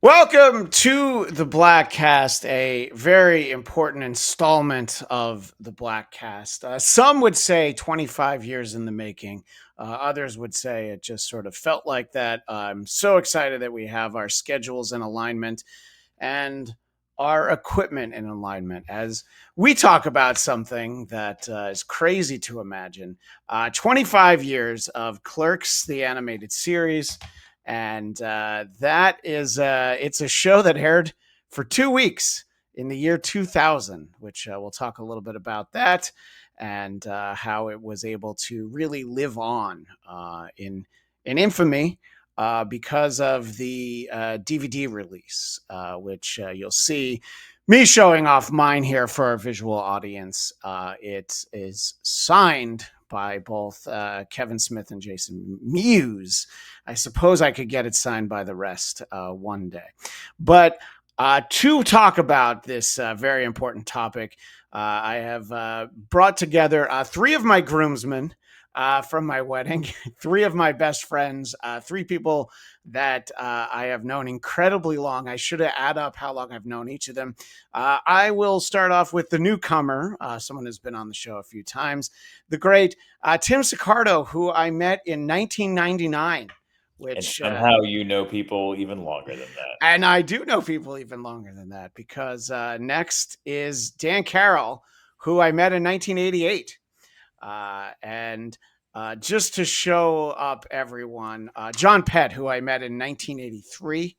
Welcome to the Bladtcast, a very important installment of the Bladtcast. Some would say 25 years in the making. Others would say it just sort of felt like that. I'm so excited that we have our schedules in alignment and our equipment in alignment as we talk about something that is crazy to imagine. 25 years of Clerks, the animated series, and that is it's a show that aired for 2 weeks in the year 2000, which we'll talk a little bit about that and how it was able to really live on in infamy because of the DVD release, which you'll see me showing off mine here for our visual audience. It is signed by both Kevin Smith and Jason Mewes. I suppose I could get it signed by the rest one day. But to talk about this very important topic, I have brought together three of my groomsmen from my wedding, three of my best friends, three people that I have known incredibly long. I should have added up how long I've known each of them. I will start off with the newcomer, someone who's been on the show a few times, the great Tim Saccardo, who I met in 1999. And Which somehow you know people even longer than that. and I do know people even longer than that because next is Dan Carroll, who I met in 1988. And just to show up everyone, John Pette, who I met in 1983.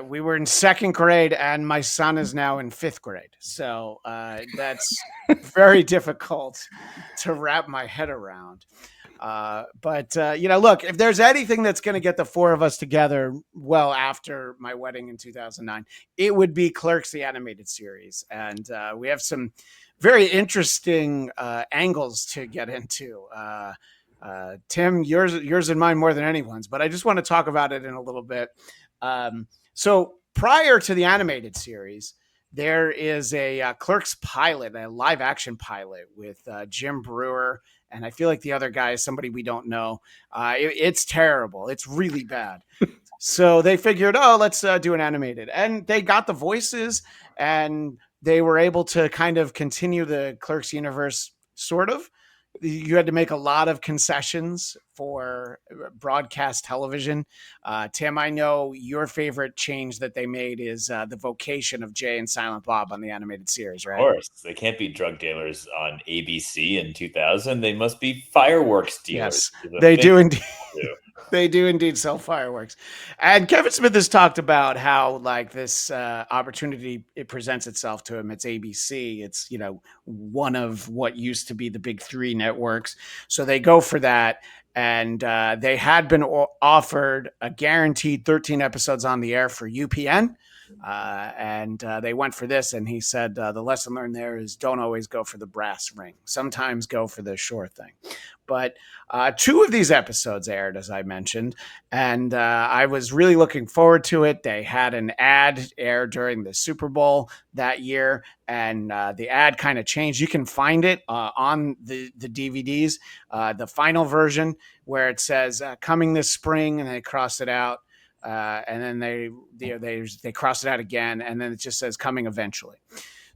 We were in second grade, and my son is now in fifth grade. So that's very difficult to wrap my head around. But look, if there's anything that's going to get the four of us together well after my wedding in 2009, it would be Clerks, the animated series. And we have some very interesting angles to get into. Tim, yours and mine more than anyone's, but I just want to talk about it in a little bit. So prior to the animated series, there is a Clerks pilot, a live action pilot with Jim Brewer. And I feel like the other guy is somebody we don't know. It's terrible. It's really bad. So they figured, let's do an animated. And they got the voices and they were able to kind of continue the Clerks universe, sort of. You had to make a lot of concessions for broadcast television. Tim, I know your favorite change that they made is the vocation of Jay and Silent Bob on the animated series, right? Of course, they can't be drug dealers on ABC in 2000. They must be fireworks dealers. Yes, they do indeed. Do. They do indeed sell fireworks. And Kevin Smith has talked about how like this opportunity, it presents itself to him. It's ABC. It's, one of what used to be the big three networks. So they go for that. And they had been offered a guaranteed 13 episodes on the air for UPN. And they went for this. And he said the lesson learned there is don't always go for the brass ring. Sometimes go for the sure thing. But two of these episodes aired, as I mentioned, and I was really looking forward to it. They had an ad air during the Super Bowl that year, and the ad kind of changed. You can find it on the DVDs, the final version, where it says coming this spring, and they cross it out. And then they cross it out again, and then it just says coming eventually.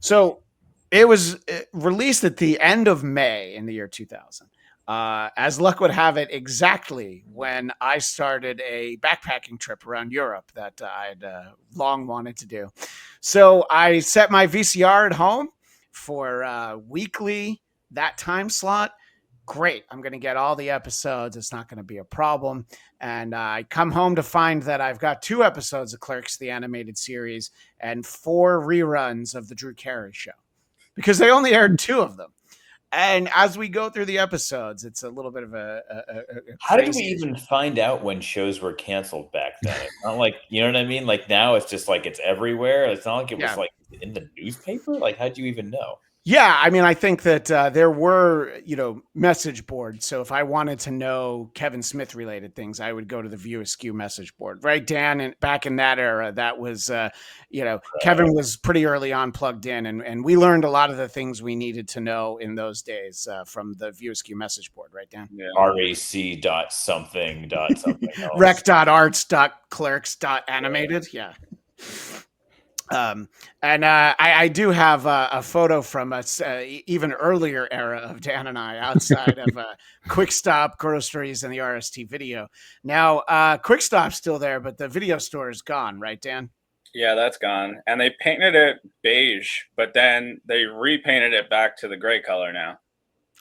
So it was released at the end of May in the year 2000. As luck would have it, exactly when I started a backpacking trip around Europe that I had long wanted to do. So I set my VCR at home for weekly, that time slot. Great. I'm going to get all the episodes. It's not going to be a problem. And I come home to find that I've got 2 episodes of Clerks, the animated series, and 4 reruns of the Drew Carey Show because they only aired 2 of them. And as we go through the episodes, it's a little bit of a How did we even find out when shows were canceled back then? It's not like, you know what I mean? Like now it's just like it's everywhere. It's not like it was like in the newspaper. Like how'd you even know? Yeah, I mean, I think that there were, message boards. So if I wanted to know Kevin Smith related things, I would go to the View Askew message board, right, Dan? And back in that era, that was, Kevin was pretty early on plugged in, and we learned a lot of the things we needed to know in those days from the View Askew message board, right, Dan? Yeah. RAC dot something dot something else. Rec.arts.clerks.animated. Yeah. And I do have a photo from a even earlier era of Dan and I outside of Quick Stop, Groceries, and the RST video. Now, Quick Stop's still there, but the video store is gone, right, Dan? Yeah, that's gone. And they painted it beige, but then they repainted it back to the gray color now.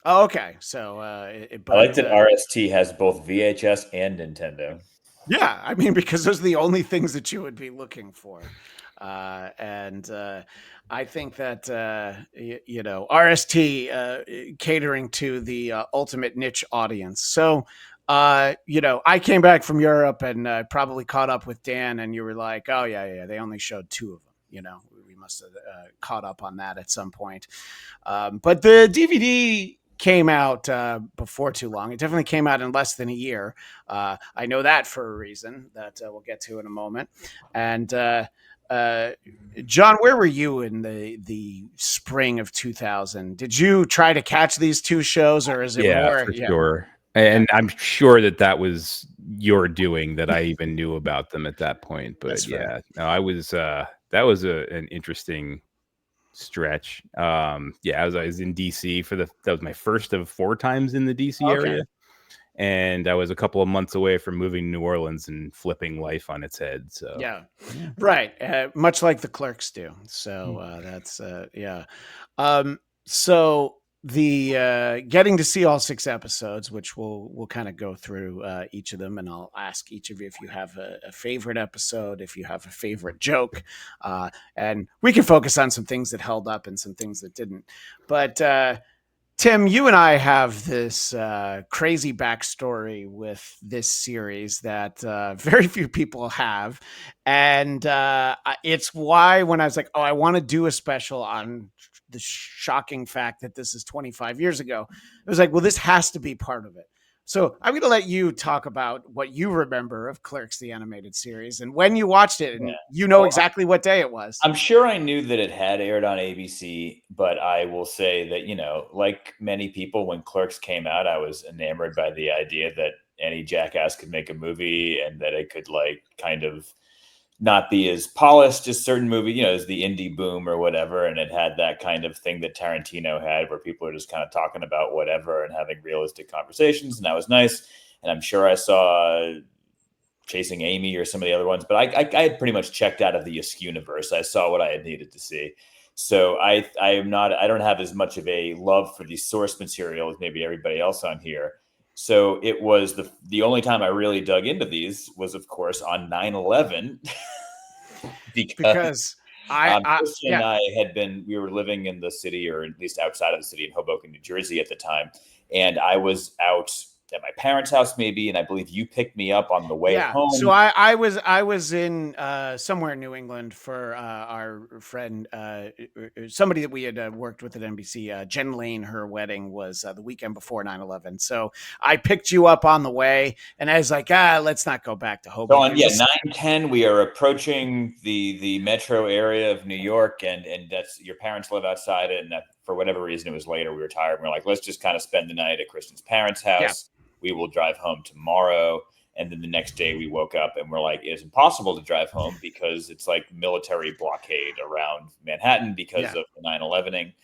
Oh, okay. So, I like that RST has both VHS and Nintendo. Yeah, I mean, because those are the only things that you would be looking for. And I think that RST catering to the ultimate niche audience. So I came back from Europe and probably caught up with Dan, and you were like, "Oh yeah, they only showed 2 of them." We must have caught up on that at some point. But the DVD came out before too long. It definitely came out in less than a year. I know that for a reason that we'll get to in a moment. And John, where were you in the spring of 2000? Did you try to catch these 2 shows, or is it more? For sure. And I'm sure that was your doing that I even knew about them at that point. But no, I was that was an interesting stretch. I was in DC that was my first of 4 times in the DC area. And I was a couple of months away from moving to New Orleans and flipping life on its head. So right, much like the Clerks do. So that's So the getting to see all 6 episodes, which we'll kind of go through each of them, and I'll ask each of you if you have a favorite episode, if you have a favorite joke, and we can focus on some things that held up and some things that didn't. But Tim, you and I have this crazy backstory with this series that very few people have. And it's why when I was like, I want to do a special on the shocking fact that this is 25 years ago, it was like, well, this has to be part of it. So I'm going to let you talk about what you remember of Clerks, the animated series, and when you watched it, and exactly what day it was. I'm sure I knew that it had aired on ABC, but I will say that, like many people, when Clerks came out, I was enamored by the idea that any jackass could make a movie and that it could kind of not be as polished as certain movie, as the indie boom or whatever. And it had that kind of thing that Tarantino had where people are just kind of talking about whatever and having realistic conversations. And that was nice. And I'm sure I saw Chasing Amy or some of the other ones, but I had pretty much checked out of the Askew universe. I saw what I had needed to see. So I don't have as much of a love for the source material as maybe everybody else on here. So it was the only time I really dug into these was, of course, on 9/11, because Christian and I we were living in the city, or at least outside of the city in Hoboken, New Jersey at the time. And I was out at my parents' house maybe, and I believe you picked me up on the way home. So I was in somewhere in New England for our friend, somebody that we had worked with at NBC, Jen Lane. Her wedding was the weekend before 9/11. So I picked you up on the way, and I was like, let's not go back to Hoboken. So on 9/10, we are approaching the metro area of New York, and that's, your parents live outside it, and that for whatever reason it was later, we were tired, and we're like, let's just kind of spend the night at Kristen's parents' house. Yeah. We will drive home tomorrow. And then the next day we woke up and we're like, it's impossible to drive home because it's like military blockade around Manhattan because of the 9/11ing.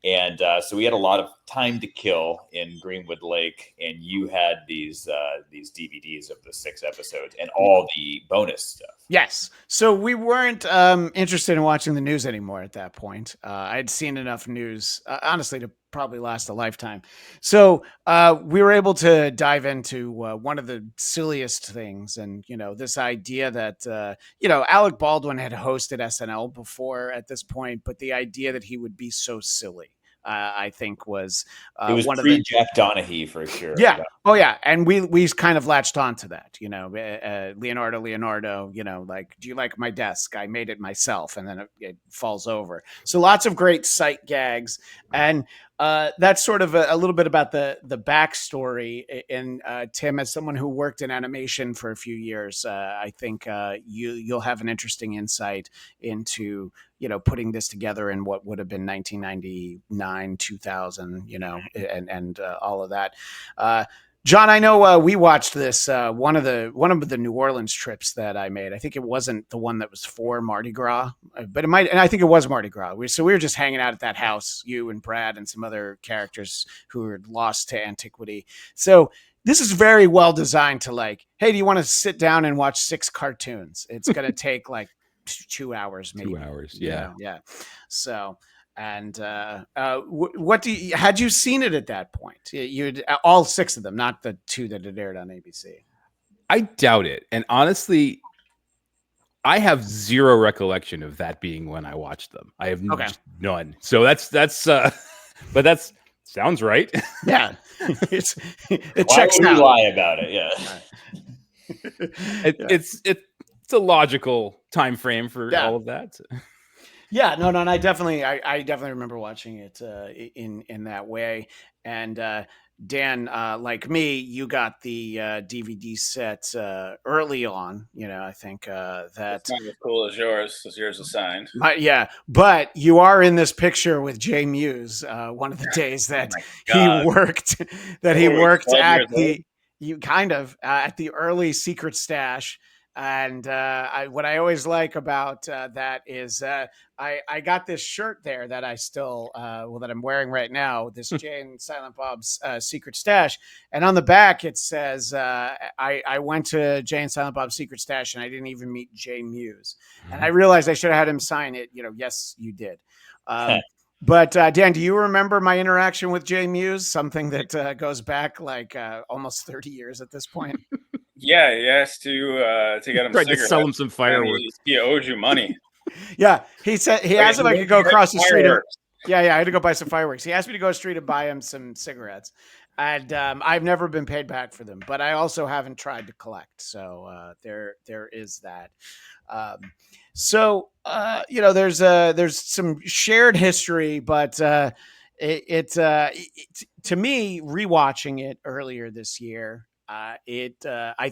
And so we had a lot of time to kill in Greenwood Lake, and you had these DVDs of the 6 episodes and all the bonus stuff. Yes. So we weren't interested in watching the news anymore at that point. I'd seen enough news, honestly, to probably last a lifetime. So we were able to dive into one of the silliest things. And, this idea that, Alec Baldwin had hosted SNL before at this point, but the idea that he would be so silly, I think was it was one pre Jack Donaghy for sure. Yeah. Oh yeah, and we kind of latched onto that, Leonardo, like, do you like my desk? I made it myself, and then it falls over. So lots of great sight gags, and that's sort of a little bit about the backstory. And Tim, as someone who worked in animation for a few years, I think you'll have an interesting insight into putting this together in what would have been 1999, 2000, and all of that. John, I know we watched this one of the New Orleans trips that I made. I think it wasn't the one that was for Mardi Gras, but it might, and I think it was Mardi Gras. So we were just hanging out at that house, you and Brad and some other characters who were lost to antiquity. So this is very well designed to, like, hey, do you want to sit down and watch 6 cartoons? It's going to take like 2 hours, maybe. 2 hours, yeah, yeah. So. And what had you seen it at that point? You'd all 6 of them, not the 2 that had aired on ABC. I doubt it. And honestly, I have zero recollection of that being when I watched them. I have none. So that's but that's sounds right. Yeah, it Why checks would out. we lie about it? Yeah. It's a logical time frame for all of that. Yeah, no, and I definitely remember watching it in that way. And Dan, like me, you got the DVD set early on. I think It's that not as cool as yours, because yours is signed. but you are in this picture with Jay Muse. One of the days that he worked at the early Secret Stash. And what I always like about that is I got this shirt there that I still that I'm wearing right now. This Jay and Silent Bob's Secret Stash, and on the back it says I went to Jay and Silent Bob's Secret Stash and I didn't even meet Jay Muse, and I realized I should have had him sign it. Yes, you did. But Dan, do you remember my interaction with Jay Muse? Something that goes back like almost 30 years at this point. Yeah, he asked to get him Tried to cigarettes. sell him some fireworks. He owed you money. Yeah, he said he asked if I could go across the street. Fireworks. Yeah, I had to go buy some fireworks. He asked me to go to the street and buy him some cigarettes, and I've never been paid back for them. But I also haven't tried to collect, so there is that. There's some shared history, but to me, rewatching it earlier this year, I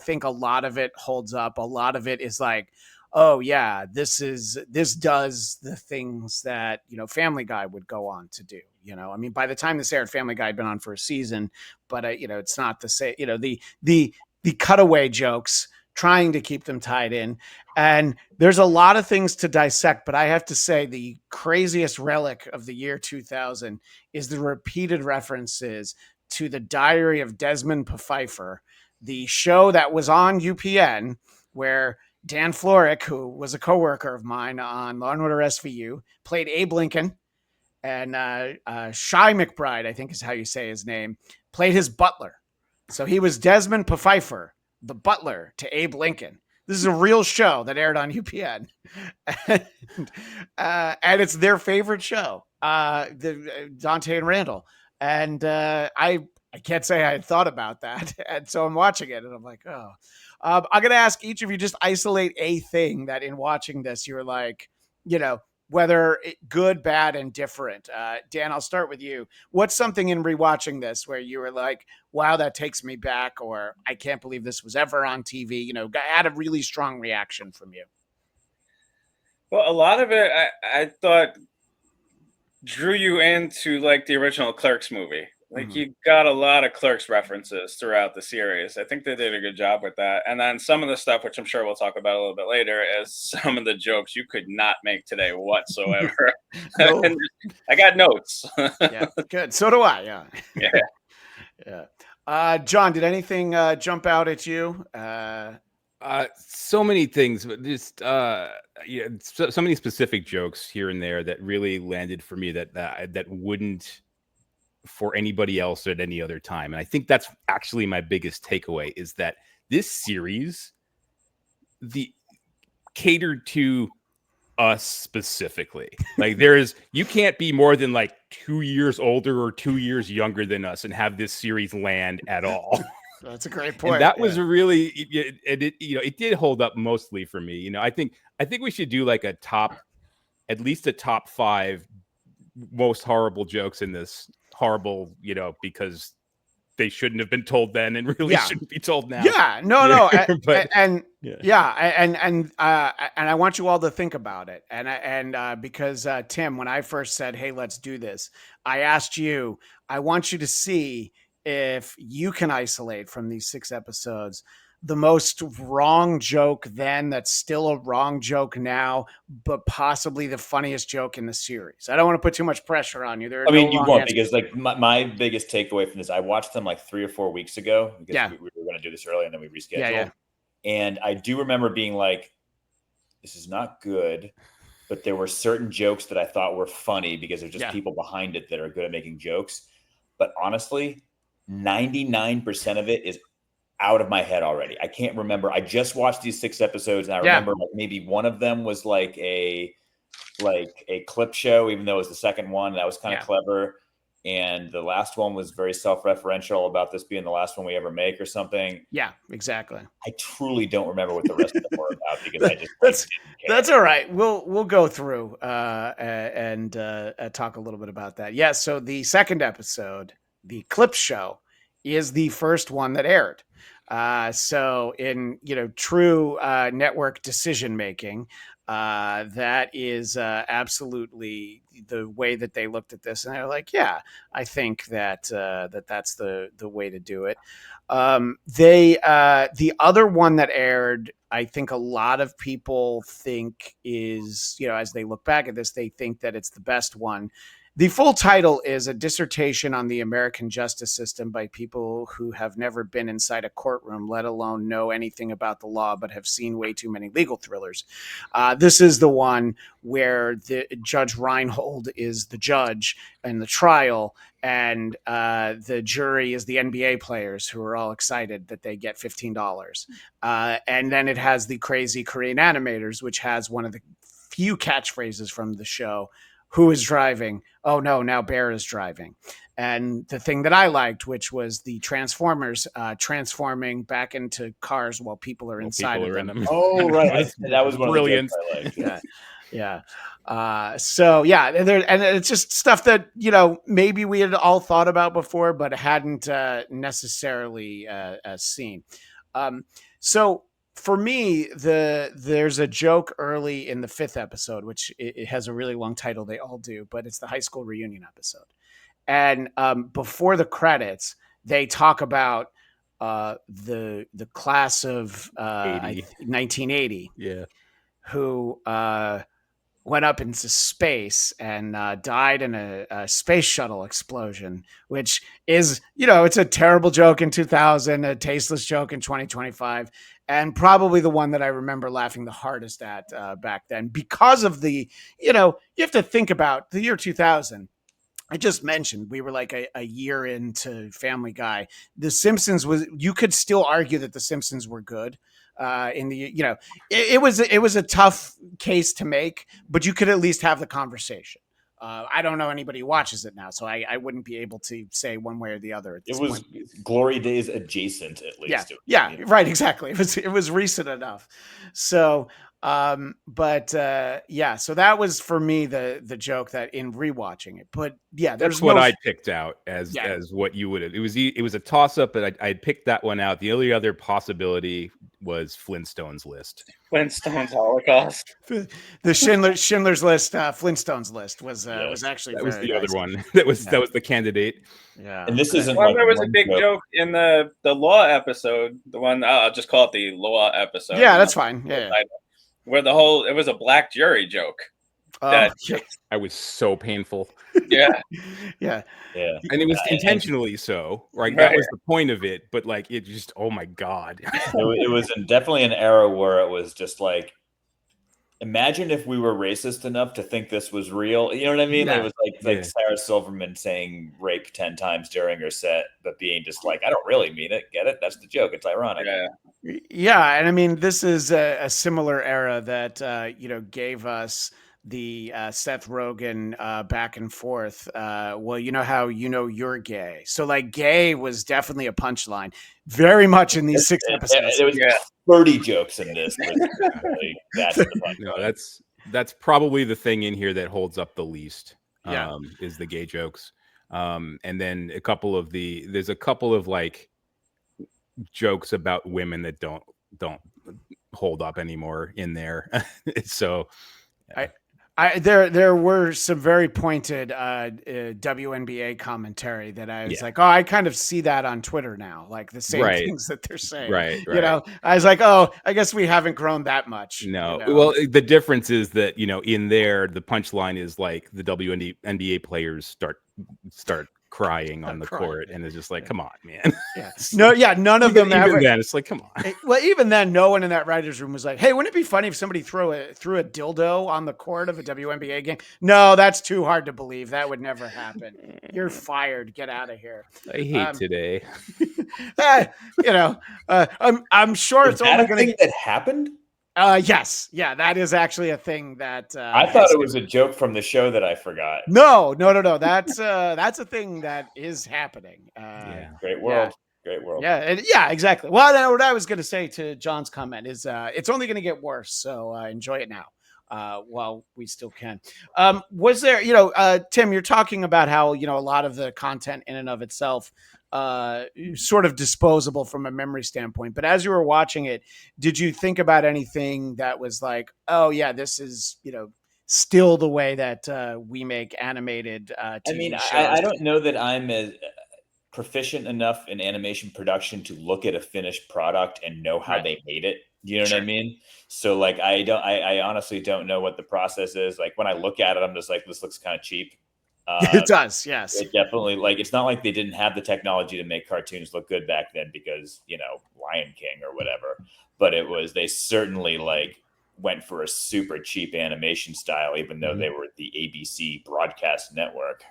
think a lot of it holds up. A lot of it is like, oh yeah, this does the things that Family Guy would go on to do. I mean, by the time this aired, Family Guy had been on for a season, but it's not the same. The cutaway jokes, trying to keep them tied in, and there's a lot of things to dissect. But I have to say, the craziest relic of the year 2000 is the repeated references to the Diary of Desmond Pfeiffer, the show that was on UPN, where Dan Florek, who was a coworker of mine on Law & Order SVU, played Abe Lincoln, and Shy McBride, I think is how you say his name, played his butler. So he was Desmond Pfeiffer, the butler to Abe Lincoln. This is a real show that aired on UPN, and it's their favorite show, Dante and Randall. And I can't say I had thought about that. And so I'm watching it and I'm like, oh. I'm going to ask each of you, just isolate a thing that in watching this, you're like, whether good, bad, and different. Dan, I'll start with you. What's something in rewatching this where you were like, wow, that takes me back, or I can't believe this was ever on TV, had a really strong reaction from you? Well, a lot of it, I thought, drew you into like the original Clerks movie. Like you got a lot of Clerks references throughout the series. I think they did a good job with that. And then some of the stuff, which I'm sure we'll talk about a little bit later, is some of the jokes you could not make today whatsoever. No. I got notes. Yeah, good. So do I. Yeah. John, did anything jump out at you? So many things, but just so many specific jokes here and there that really landed for me that wouldn't for anybody else at any other time. And I think that's actually my biggest takeaway, is that this series catered to us specifically. Like you can't be more than like 2 years older or 2 years younger than us and have this series land at all. That's a great point. And that was really, it did hold up mostly for me. I think we should do like at least a top 5 most horrible jokes in this horrible, because they shouldn't have been told then and really shouldn't be told now. Yeah, no. But, and I want you all to think about it. And because Tim, when I first said, hey, let's do this, I asked you, I want you to see if you can isolate from these 6 episodes the most wrong joke then that's still a wrong joke now, but possibly the funniest joke in the series. I don't want to put too much pressure on you. I mean, you won't, because like my biggest takeaway from this, I watched them like 3 or 4 weeks ago because we were going to do this early and then we rescheduled. Yeah. And I do remember being like, this is not good, but there were certain jokes that I thought were funny because there's just people behind it that are good at making jokes. But honestly, 99% of it is out of my head already. I can't remember. I just watched these 6 episodes and I remember like maybe one of them was like a clip show, even though it was the second one. That was kind of clever. And the last one was very self-referential about this being the last one we ever make or something. Yeah, exactly. I truly don't remember what the rest of them were about because I just that's all right. We'll go through and talk a little bit about that. Yeah. So the second episode, the clip show, is the first one that aired. So in true network decision making, that is absolutely the way that they looked at this, and they're like, yeah, I think that that's the way to do it. The other one that aired, I think a lot of people think is, as they look back at this, they think that it's the best one. The full title is A Dissertation on the American Justice System by People Who Have Never Been Inside a Courtroom, let alone know anything about the law, but have seen way too many legal thrillers. This is the one where the Judge Reinhold is the judge in the trial, and the jury is the NBA players who are all excited that they get $15. And then it has the crazy Korean animators, which has one of the few catchphrases from the show. Who is driving? Oh no, now Bear is driving. And the thing that I liked, which was the Transformers transforming back into cars while people are inside of them. Oh, right. That was one brilliant. Of the jokes I liked. Yeah. So yeah, and it's just stuff that, maybe we had all thought about before, but hadn't necessarily seen. So for me, there's a joke early in the 5th episode, which it has a really long title. They all do, but it's the high school reunion episode. And before the credits, they talk about the class of 1980, who went up into space and died in a space shuttle explosion, which is, it's a terrible joke in 2000, a tasteless joke in 2025. And probably the one that I remember laughing the hardest at back then because of the, you have to think about the year 2000. I just mentioned we were like a year into Family Guy. The Simpsons you could still argue that The Simpsons were good. It was a tough case to make, but you could at least have the conversation. I don't know anybody who watches it now, so I wouldn't be able to say one way or the other. It was Glory Days adjacent, at least. Yeah, right, exactly. It was recent enough. So, so that was for me the joke that in rewatching it. But yeah, that's what I picked out as what you would have. It was a toss up, but I picked that one out. The only other possibility was Flintstones List. Flintstones Holocaust. The Schindler's List, Flintstones List was actually that was the nice. Other one. That was the candidate. Yeah, and this isn't. Well, there was a big joke in the law episode. The one I'll just call it the law episode. Yeah, that's fine. Yeah. Where it was a black jury joke. I was so painful. Yeah. Yeah. And it was intentionally so, right? That was the point of it. But like, it just, oh my God. It was definitely an era where it was just like, imagine if we were racist enough to think this was real. You know what I mean? Yeah. It was like Sarah Silverman saying rape 10 times during her set, but being just like, I don't really mean it. Get it? That's the joke. It's ironic. Yeah. And I mean, this is a similar era that, gave us the Seth Rogen back and forth. Well, you know how you're gay. So like gay was definitely a punchline very much in these 6 episodes. There was 30 jokes in this. That's the punchline. That's probably the thing in here that holds up the least. Yeah. Is the gay jokes. And then there's a couple of like jokes about women that don't hold up anymore in there. So there were some very pointed WNBA commentary that I was like, oh, I kind of see that on Twitter now, like the same things that they're saying. Right. You know, I was like, oh, I guess we haven't grown that much. No. You know? Well, the difference is that, in there, the punchline is like the WNBA players start crying on the court, and it's just like, come on, man. None of them ever. Then it's like, come on. Well, even then, no one in that writers' room was like, "Hey, wouldn't it be funny if somebody threw a dildo on the court of a WNBA game?" No, that's too hard to believe. That would never happen. You're fired. Get out of here. I hate today. I'm sure it's only going to. That happened. Yes. Yeah, that is actually a thing that I thought it was a joke from the show that I forgot. No. That's a thing that is happening. Great world. Great world. Yeah, exactly. Well, what I was going to say to John's comment is it's only going to get worse. So enjoy it now while we still can. Was there, Tim, you're talking about how, a lot of the content in and of itself sort of disposable from a memory standpoint, but as you were watching it, did you think about anything that was like, oh yeah, this is still the way that we make animated TV shows? I don't know that I'm as proficient enough in animation production to look at a finished product and know how they made it. You know what I mean? So like I honestly don't know what the process is. Like when I look at it, I'm just like, this looks kind of cheap. It does, yes. It definitely, like, it's not like they didn't have the technology to make cartoons look good back then because, Lion King or whatever. But they certainly, like, went for a super cheap animation style, even though they were the ABC broadcast network.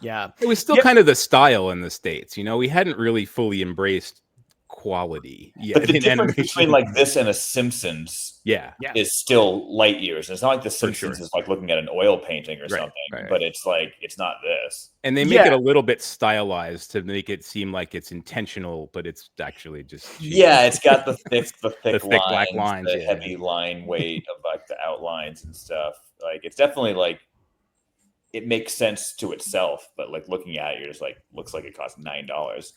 Yeah. It was still kind of the style in the States. We hadn't really fully embraced quality. But the difference between like this and a Simpsons is still light years. It's not like the Simpsons is like looking at an oil painting or something, but it's like, it's not this. And they make it a little bit stylized to make it seem like it's intentional, but it's actually just cheap. It's got the thick lines, black lines, the heavy line weight of like the outlines and stuff. Like it's definitely like, it makes sense to itself, but like looking at it, you're just like, looks like it cost $9.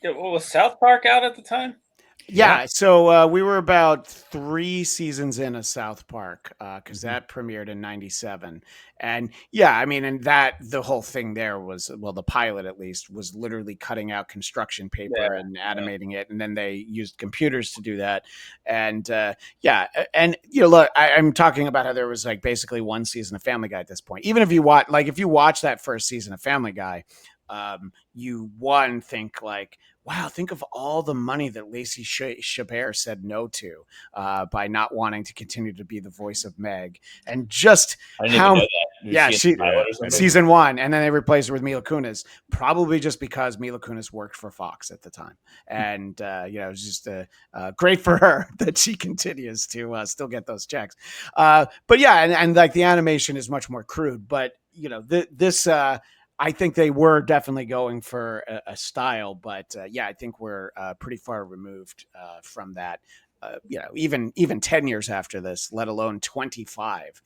Was South Park out at the time? Yeah, so we were about 3 seasons in of South Park because that premiered in '97, and and that the whole thing there was, well, the pilot at least was literally cutting out construction paper and animating it, and then they used computers to do that, and look, I'm talking about how there was like basically 1 season of Family Guy at this point. Even if you watch that first season of Family Guy, you think like, wow, think of all the money that Lacey Chabert said no to by not wanting to continue to be the voice of Meg, and just how season 1, and then they replaced her with Mila Kunis, probably just because Mila Kunis worked for Fox at the time, and it was just great for her that she continues to still get those checks. But and like the animation is much more crude, but this. I think they were definitely going for a style, but I think we're pretty far removed from that. Even 10 years after this, let alone 25.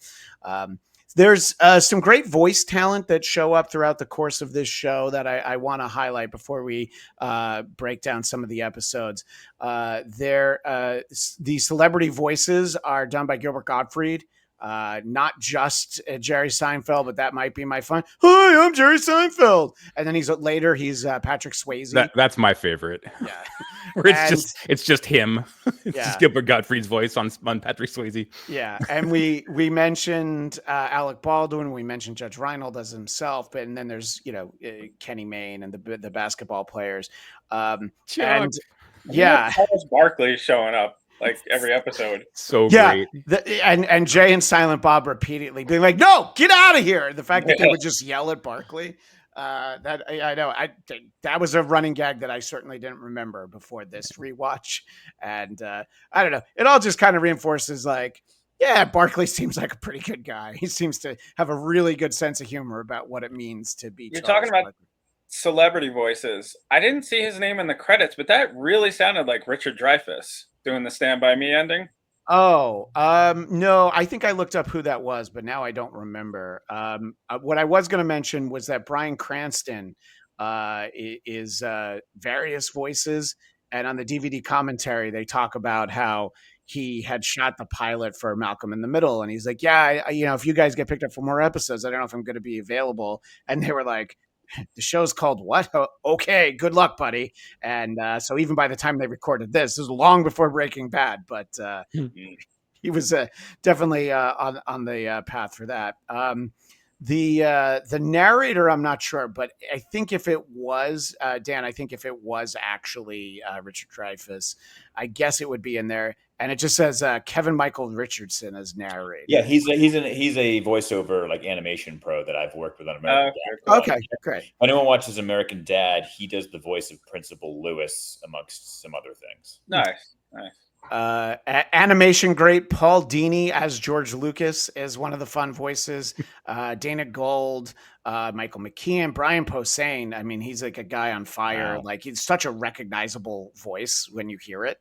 There's some great voice talent that show up throughout the course of this show that I want to highlight before we break down some of the episodes. The celebrity voices are done by Gilbert Gottfried. Not just Jerry Seinfeld, but that might be my fun. Hi, I'm Jerry Seinfeld. And then he's Patrick Swayze. That's my favorite. Yeah. Where it's just him. It's just Gilbert Gottfried's voice on Patrick Swayze. Yeah. And we mentioned Alec Baldwin. We mentioned Judge Reinhold as himself. And then there's, Kenny Mayne and the basketball players. Charles Barkley showing up like every episode. So great. And Jay and Silent Bob repeatedly being like, no, get out of here. The fact that they would just yell at Barkley. That I know that was a running gag that I certainly didn't remember before this rewatch. And I don't know. It all just kind of reinforces like, Yeah, Barkley seems like a pretty good guy. He seems to have a really good sense of humor about what it means to be You're Charles talking about Barkley. celebrity voices. I didn't see his name in the credits, but that really sounded like Richard Dreyfuss doing the Stand By Me ending. Oh, no, I think I looked up who that was, but now I don't remember. What I was going to mention was that Bryan Cranston is various voices, and on the DVD commentary, they talk about how he had shot the pilot for Malcolm in the Middle, and he's like, "Yeah, if you guys get picked up for more episodes, I don't know if I'm going to be available." And they were like, the show's called what? Oh, okay, good luck, buddy. And so even by the time they recorded this was long before Breaking Bad, but he was definitely on the path for that. The narrator, I'm not sure, but I think if it was Dan, I think if it was actually Richard Dreyfuss, I guess it would be in there. And it just says Kevin Michael Richardson as narrator. Yeah, he's a voiceover like animation pro that I've worked with on American Dad. Okay, great. If anyone watches American Dad, he does the voice of Principal Lewis amongst some other things. Nice. Animation great Paul Dini as George Lucas is one of the fun voices. Dana Gold, Michael McKean, Brian Posehn. I mean, he's like a guy on fire. Wow. Like, he's such a recognizable voice when you hear it.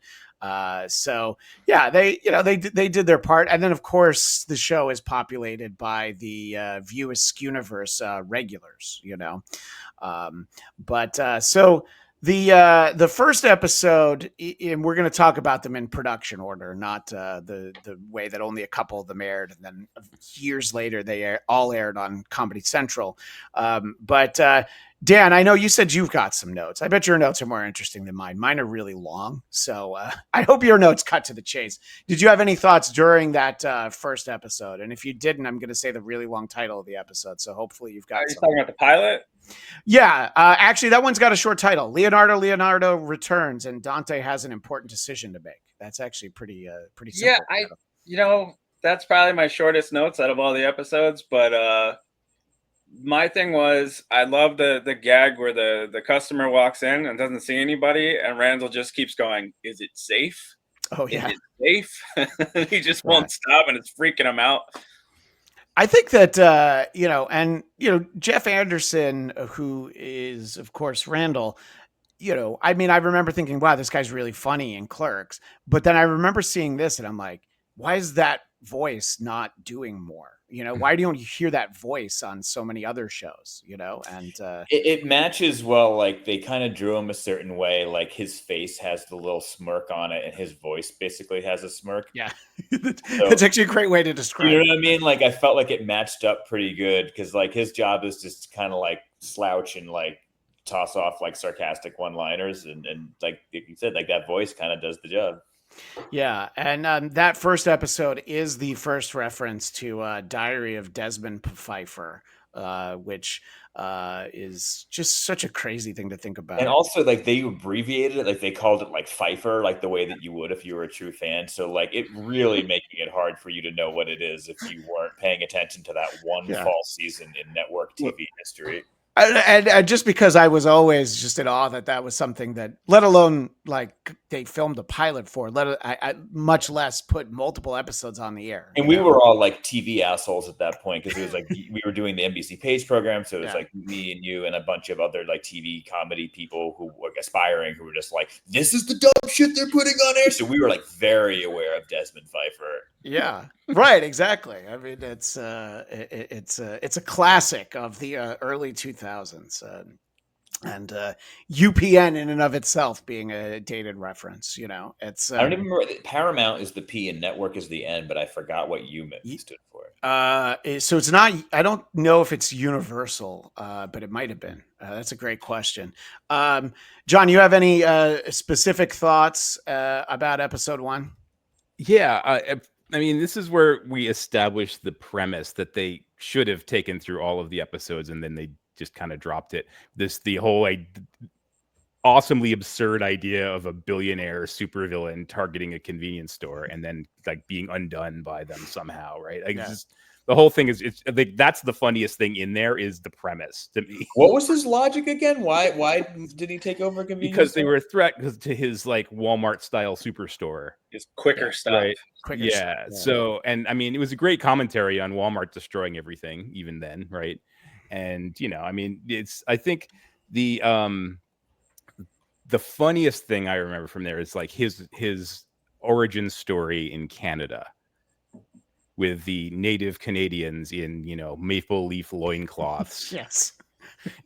So yeah, they did their part, and then of course the show is populated by the View Askewniverse regulars. So the first episode, and we're going to talk about them in production order, not the way that only a couple of them aired, and then years later they all aired on Comedy Central. But Dan, I know you said you've got some notes. I bet your notes are more interesting than mine. Mine are really long, so I hope your notes cut to the chase. Did you have any thoughts during that first episode? And if you didn't, I'm going to say the really long title of the episode, so hopefully you've got Are you talking about the pilot? Yeah, actually, that one's got a short title. Leonardo returns, and Dante has an important decision to make. That's actually pretty simple. Yeah, that's probably my shortest notes out of all the episodes. But my thing was, I love the gag where the customer walks in and doesn't see anybody, and Randall just keeps going, "Is it safe? Oh yeah, is it safe?" He just won't stop, and it's freaking him out. I think that Jeff Anderson, who is of course Randall, I mean, I remember thinking, wow, this guy's really funny in Clerks, but then I remember seeing this and I'm like, why is that voice not doing more? Why don't you hear that voice on so many other shows? And it matches well. Like, they kind of drew him a certain way. Like, his face has the little smirk on it, and his voice basically has a smirk. Yeah, that's actually a great way to describe it. You know what I mean? Like, I felt like it matched up pretty good because, like, his job is just kind of like slouch and like toss off like sarcastic one-liners, and like you said, like that voice kind of does the job. Yeah, and that first episode is the first reference to Diary of Desmond Pfeiffer, which is just such a crazy thing to think about. And also, like, they abbreviated it, like they called it like Pfeiffer, like the way that you would if you were a true fan. So like, it really making it hard for you to know what it is if you weren't paying attention to that one fall season in network TV history. And just because I was always just in awe that was something that, let alone like they filmed a pilot for, much less put multiple episodes on the air. And we were all like TV assholes at that point because it was like we were doing the NBC Page program, so it was like me and you and a bunch of other like TV comedy people who were aspiring, who were just like, "This is the dumb shit they're putting on air." So we were like very aware of Desmond Pfeiffer. Yeah, right, exactly. I mean, it's a classic of the early 2000s, and UPN in and of itself being a dated reference. It's I don't even remember. Paramount is the P and network is the N, but I forgot what U stood for. So it's not. I don't know if it's Universal, but it might have been. That's a great question. John, you have any specific thoughts about episode 1? Yeah, I mean, this is where we establish the premise that they should have taken through all of the episodes, and then they just kind of dropped it. The whole awesomely absurd idea of a billionaire supervillain targeting a convenience store and then like being undone by them somehow, right? Like, it's just, the whole thing is, it's like, that's the funniest thing in there is the premise to me. What was his logic again? Why did he take over a convenience Because they store? were a threat to his like Walmart style superstore. It's quicker stuff. Right. Quicker Yeah. stuff, So, and I mean, it was a great commentary on Walmart destroying everything, even then, right? And I mean, I think the funniest thing I remember from there is like his origin story in Canada with the native Canadians in maple leaf loincloths. Yes.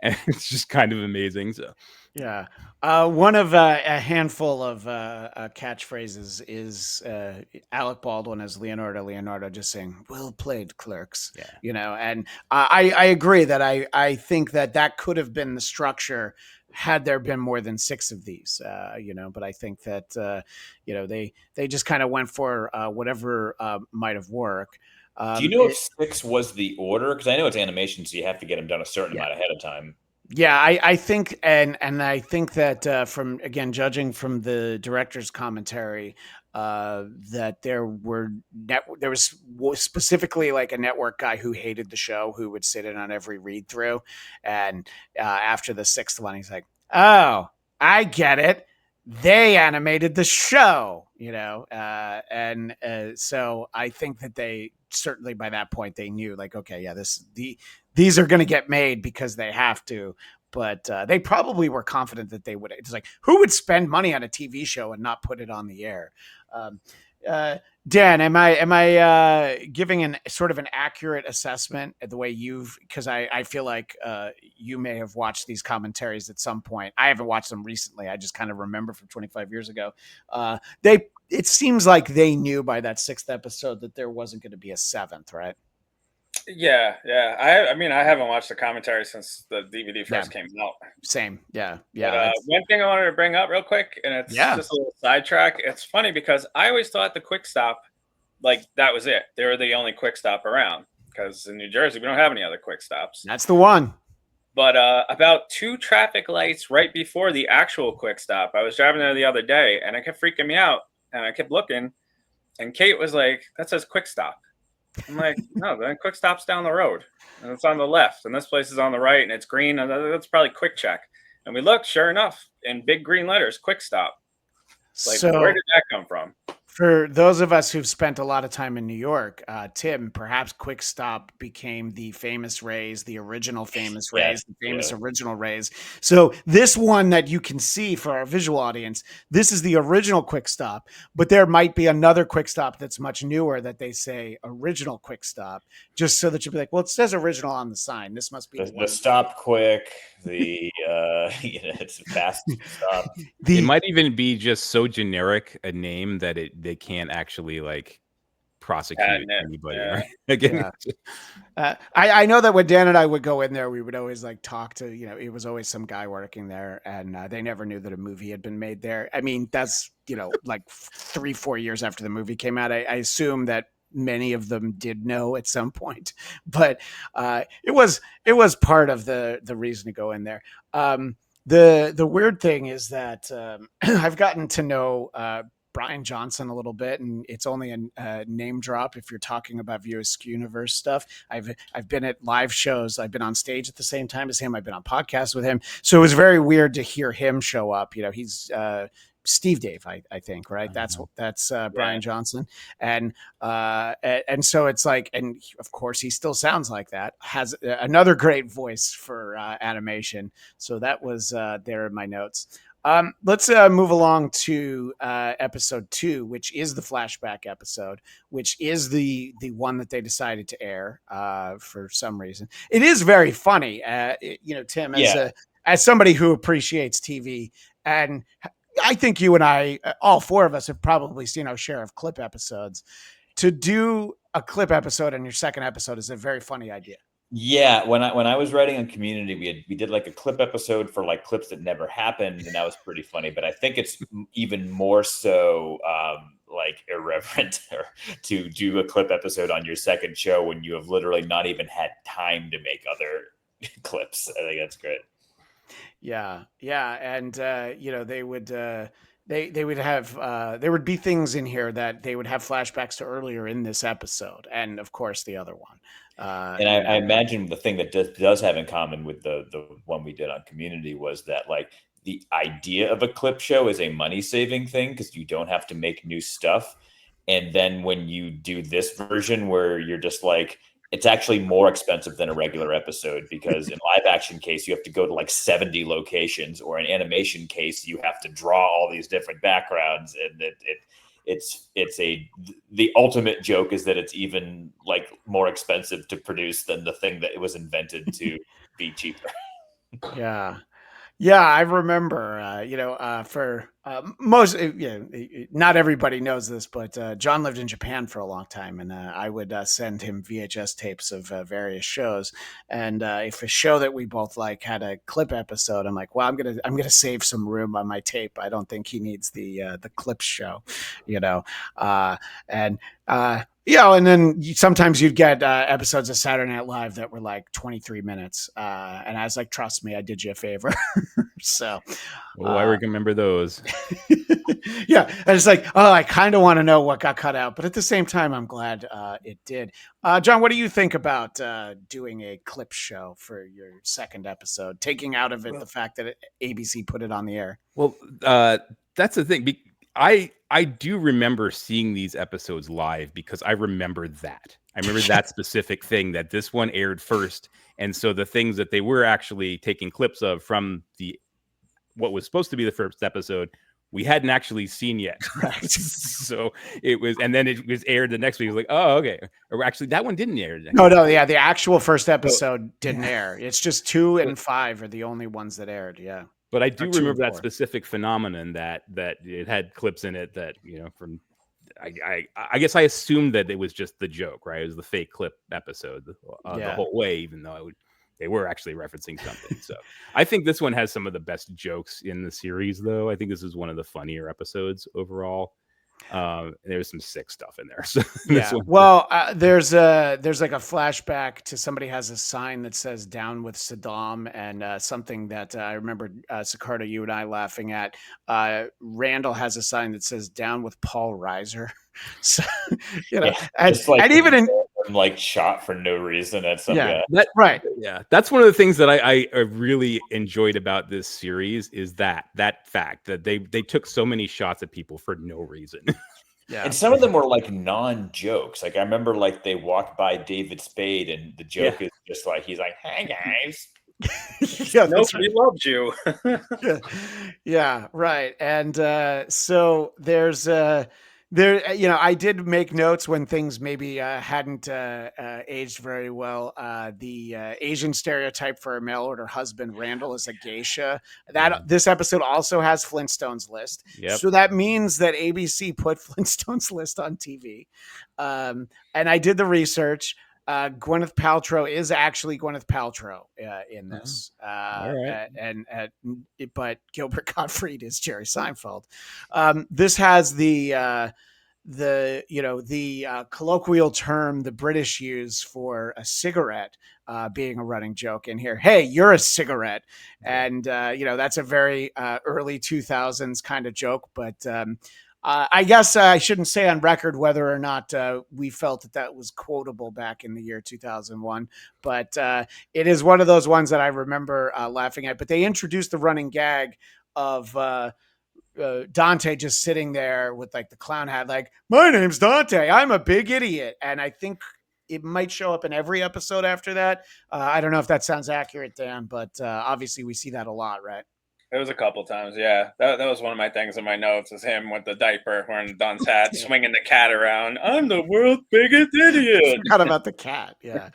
And it's just kind of amazing. So yeah, one of a handful of catchphrases is Alec Baldwin as Leonardo just saying "Well played, Clerks." Yeah. And I agree that I think that could have been the structure had there been more than 6 of these. But I think that they just kind of went for whatever might have worked. Do you know if 6 was the order? Because I know it's animation, so you have to get them done a certain amount ahead of time. Yeah, I think, and I think that from, again, judging from the director's commentary, that there was specifically like a network guy who hated the show who would sit in on every read through, and after the 6th one, he's like, "Oh, I get it. They animated the show," and so I think that they certainly by that point they knew, like, okay, yeah, these are going to get made because they have to. But they probably were confident that they would. It's like, who would spend money on a TV show and not put it on the air? Dan, am I giving an sort of an accurate assessment at the way because I feel like you may have watched these commentaries at some point. I haven't watched them recently. I just kind of remember from 25 years ago. It seems like they knew by that 6th episode that there wasn't going to be a 7th, right? Yeah. I mean, I haven't watched the commentary since the DVD first came out. Same. Yeah. But, one thing I wanted to bring up real quick, and it's just a little sidetrack. It's funny because I always thought the Quick Stop, like, that was it. They were the only Quick Stop around because in New Jersey, we don't have any other Quick Stops. That's the one. But about 2 traffic lights right before the actual Quick Stop, I was driving there the other day, and it kept freaking me out. And I kept looking, and Kate was like, "That says Quick Stop." I'm like, "No, the Quick Stop's down the road, and it's on the left, and this place is on the right, and it's green, and that's probably Quick Check." And we looked, sure enough, in big green letters, Quick Stop. Like, so, where did that come from? For those of us who've spent a lot of time in New York, Tim, perhaps Quick Stop became the famous Rays, the original famous Rays, the famous original Rays. So this one that you can see for our visual audience, this is the original Quick Stop, but there might be another Quick Stop that's much newer that they say original Quick Stop, just so that you'll be like, well, it says original on the sign. This must be the Stop Quick, it's a fast stop. It might even be just so generic a name that they can't actually like prosecute anybody. Yeah. Right? Again, I know that when Dan and I would go in there, we would always like talk to, it was always some guy working there, and they never knew that a movie had been made there. I mean, that's, like 3-4 years after the movie came out. I assume that many of them did know at some point, but it was part of the reason to go in there. The weird thing is that I've gotten to know Brian Johnson a little bit, and it's only a name drop if you're talking about View Askew Universe stuff. I've been at live shows. I've been on stage at the same time as him. I've been on podcasts with him. So it was very weird to hear him show up. He's Steve Dave, I think, right? That's Brian Johnson, and so it's like, and of course he still sounds like that. Has another great voice for animation. So that was there in my notes. Let's move along to episode 2, which is the flashback episode, which is the one that they decided to air for some reason. It is very funny, Tim, as somebody who appreciates TV, and I think you and I, all 4 of us, have probably seen our share of clip episodes. To do a clip episode in your second episode is a very funny idea. Yeah, when I was writing on Community, we did like a clip episode for like clips that never happened, and that was pretty funny. But I think it's even more so like irreverent to do a clip episode on your second show when you have literally not even had time to make other clips. I think that's great. Yeah, and they would they would have there would be things in here that they would have flashbacks to earlier in this episode, and of course the other one. And I imagine the thing that does have in common with the one we did on Community was that like the idea of a clip show is a money saving thing because you don't have to make new stuff. And then when you do this version where you're just like, it's actually more expensive than a regular episode because in live action case, you have to go to like 70 locations, or in animation case, you have to draw all these different backgrounds. And the ultimate joke is that it's even like more expensive to produce than the thing that it was invented to be cheaper. Yeah, I remember, for most, not everybody knows this, but John lived in Japan for a long time, and I would send him VHS tapes of various shows. And if a show that we both like had a clip episode, I'm like, well, I'm gonna save some room on my tape. I don't think he needs the clips show, and. And then sometimes you'd get episodes of Saturday Night Live that were like 23 minutes. And I was like, trust me, I did you a favor. So, I remember those. Yeah. And it's like, I kind of want to know what got cut out. But at the same time, I'm glad it did. John, what do you think about doing a clip show for your second episode, taking out of it the fact that ABC put it on the air? Well, that's the thing. I do remember seeing these episodes live because I remember that. I remember that specific thing, that this one aired first. And so the things that they were actually taking clips of from what was supposed to be the first episode, we hadn't actually seen yet. Right. So it was, and then it was aired the next week. It was like, oh, okay. Or actually, that one didn't air. No, yeah, the actual first episode didn't air. It's just 2 and 5 are the only ones that aired. Yeah. But I do remember that specific phenomenon that it had clips in it that, from, I guess I assumed that it was just the joke, right? It was the fake clip episode the whole way, even though they were actually referencing something. So I think this one has some of the best jokes in the series, though. I think this is one of the funnier episodes overall. There's some sick stuff in there. So well, there's like a flashback to somebody has a sign that says "Down with Saddam," and something that I remember Saccardo, you and I laughing at. Randall has a sign that says "Down with Paul Reiser." So, and even in like shot for no reason at some guy. Right. Yeah, that's one of the things that I really enjoyed about this series is that fact that they took so many shots at people for no reason. Yeah, and some of them were like non-jokes. Like I remember, like they walked by David Spade, and the joke is just like he's like, "Hey guys." Nobody loved you. Yeah, right. And so there's I did make notes when things maybe hadn't aged very well. The Asian stereotype for a mail order husband, Randall, is a geisha. This episode also has Flintstones list. Yep. So that means that ABC put Flintstones list on TV. And I did the research. Gwyneth Paltrow is actually Gwyneth Paltrow in this, right. but Gilbert Gottfried is Jerry Seinfeld. This has the colloquial term the British use for a cigarette being a running joke in here. Hey, you're a cigarette, and that's a very early 2000s kind of joke, but. I guess I shouldn't say on record whether or not we felt that was quotable back in the year 2001, but it is one of those ones that I remember laughing at. But they introduced the running gag of Dante just sitting there with like the clown hat, like, my name's Dante, I'm a big idiot. And I think it might show up in every episode after that. I don't know if that sounds accurate, Dan, but obviously we see that a lot, right? It was a couple times, yeah. That was one of my things in my notes, is him with the diaper wearing Don's hat, swinging the cat around. I'm the world's biggest idiot. Forgot about the cat. Yeah.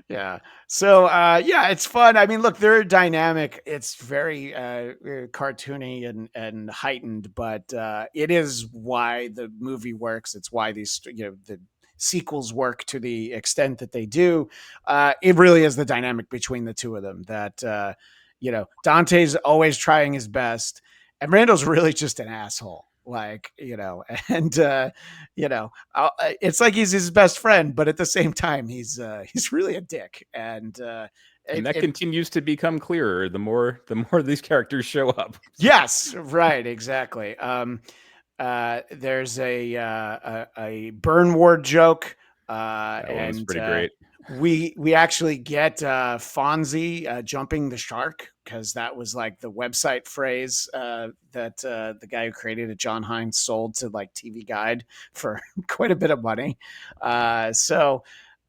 Yeah. So, it's fun. I mean, look, they're dynamic. It's very cartoony and heightened, but it is why the movie works. It's why these, the sequels work to the extent that they do. It really is the dynamic between the two of them that, Dante's always trying his best, and Randall's really just an asshole. Like, and it's like he's his best friend, but at the same time, he's really a dick. And And that continues to become clearer the more these characters show up. Yes, right, exactly. There's a Burn Ward joke, That one was and pretty great. we actually get Fonzie jumping the shark, because that was like the website phrase that the guy who created it, John Hines, sold to like TV Guide for quite a bit of money. So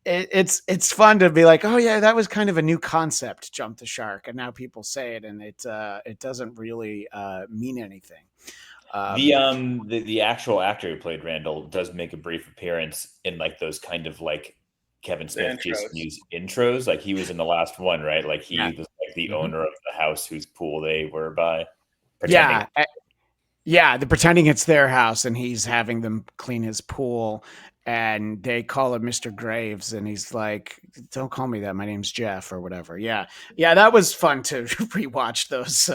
it's fun to be like, oh yeah, that was kind of a new concept, jump the shark, and now people say it, and it doesn't really mean anything. The actual actor who played Randall does make a brief appearance in like those kind of like Kevin Smith, Jason Mewes intros. Like he was in the last one, right? Like he was like the owner of the house whose pool they were by. Pretending. Yeah, the pretending it's their house, and he's having them clean his pool, and they call him Mr. Graves, and he's like, "Don't call me that. My name's Jeff," or whatever. Yeah, that was fun to rewatch those.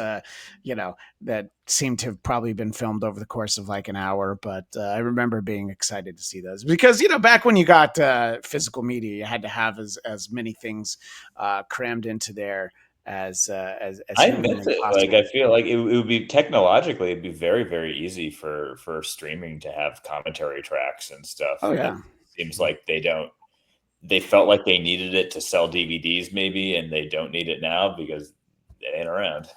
That seemed to have probably been filmed over the course of like an hour, but I remember being excited to see those, because back when you got physical media, you had to have as many things crammed into there as I miss it. Like I feel like it would be technologically, it'd be very, very easy for streaming to have commentary tracks and stuff. Oh yeah, it seems like they felt like they needed it to sell DVDs maybe, and they don't need it now because it ain't around.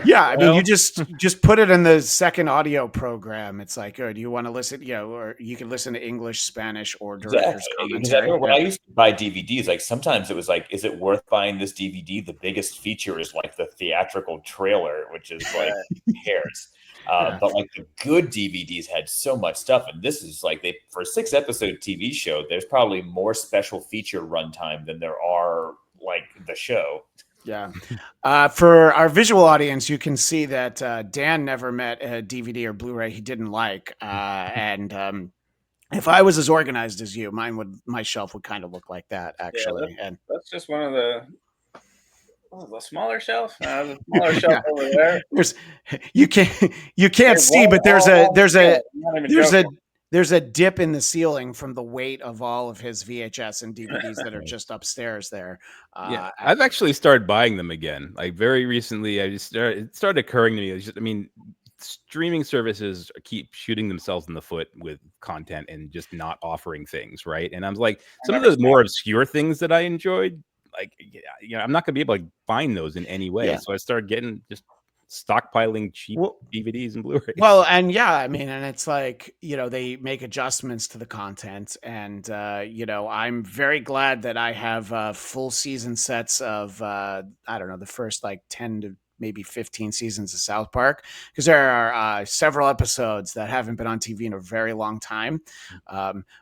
Yeah, I mean, you just put it in the second audio program. It's like, oh, do you want to listen? Or you can listen to English, Spanish, or director's commentary. When I used to buy DVDs, like sometimes it was like, is it worth buying this DVD? The biggest feature is like the theatrical trailer, which is like cares. But like the good DVDs had so much stuff, and this is like for a 6-episode TV show, there's probably more special feature runtime than there are like the show. Yeah. For our visual audience, you can see that Dan never met a DVD or Blu-ray he didn't like. And if I was as organized as you, my shelf would kind of look like that, actually. Yeah, that's just one of the smaller shelf. The smaller shelf over there. You can't see, but there's a dip in the ceiling from the weight of all of his VHS and DVDs that are just upstairs there. I've actually started buying them again. Like very recently, it started occurring to me. Streaming services keep shooting themselves in the foot with content and just not offering things, right? And I'm like, some of the more obscure things that I enjoyed, like, I'm not going to be able to find those in any way. Yeah. So I started stockpiling cheap DVDs and Blu-rays. Well, and and it's like, they make adjustments to the content, and I'm very glad that I have full season sets of I don't know, the first like 10 to maybe 15 seasons of South Park, because there are several episodes that haven't been on TV in a very long time.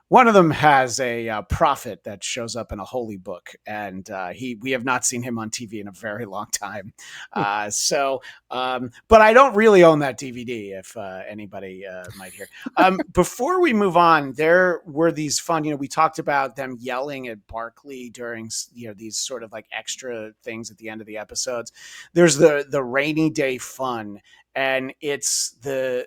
One of them has a prophet that shows up in a holy book, and we have not seen him on TV in a very long time. But I don't really own that DVD, if anybody might hear. Before we move on, there were these fun, we talked about them yelling at Barkley during, these sort of like extra things at the end of the episodes. There's the rainy day fun, and it's the